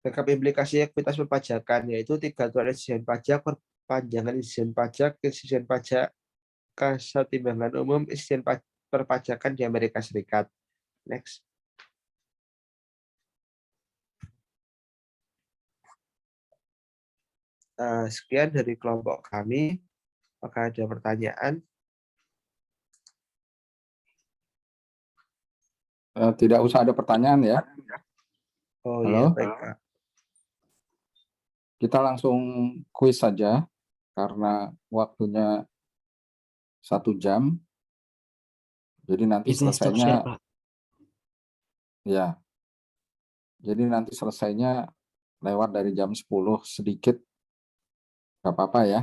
[SPEAKER 3] Rekap implikasi ekuitas perpajakan, yaitu 3 aturan insiden pajak, perpanjangan insiden pajak kesetimbangan umum, insiden perpajakan di Amerika Serikat. Next. Sekian dari kelompok kami. Apakah ada pertanyaan?
[SPEAKER 4] Tidak usah ada pertanyaan ya.
[SPEAKER 3] Oh
[SPEAKER 4] Halo?
[SPEAKER 3] iya, baik Kak.
[SPEAKER 4] Kita langsung kuis saja karena waktunya 1 jam. Jadi nanti selesainya ya. Jadi nanti selesainya lewat dari jam 10 sedikit. Nggak apa-apa ya.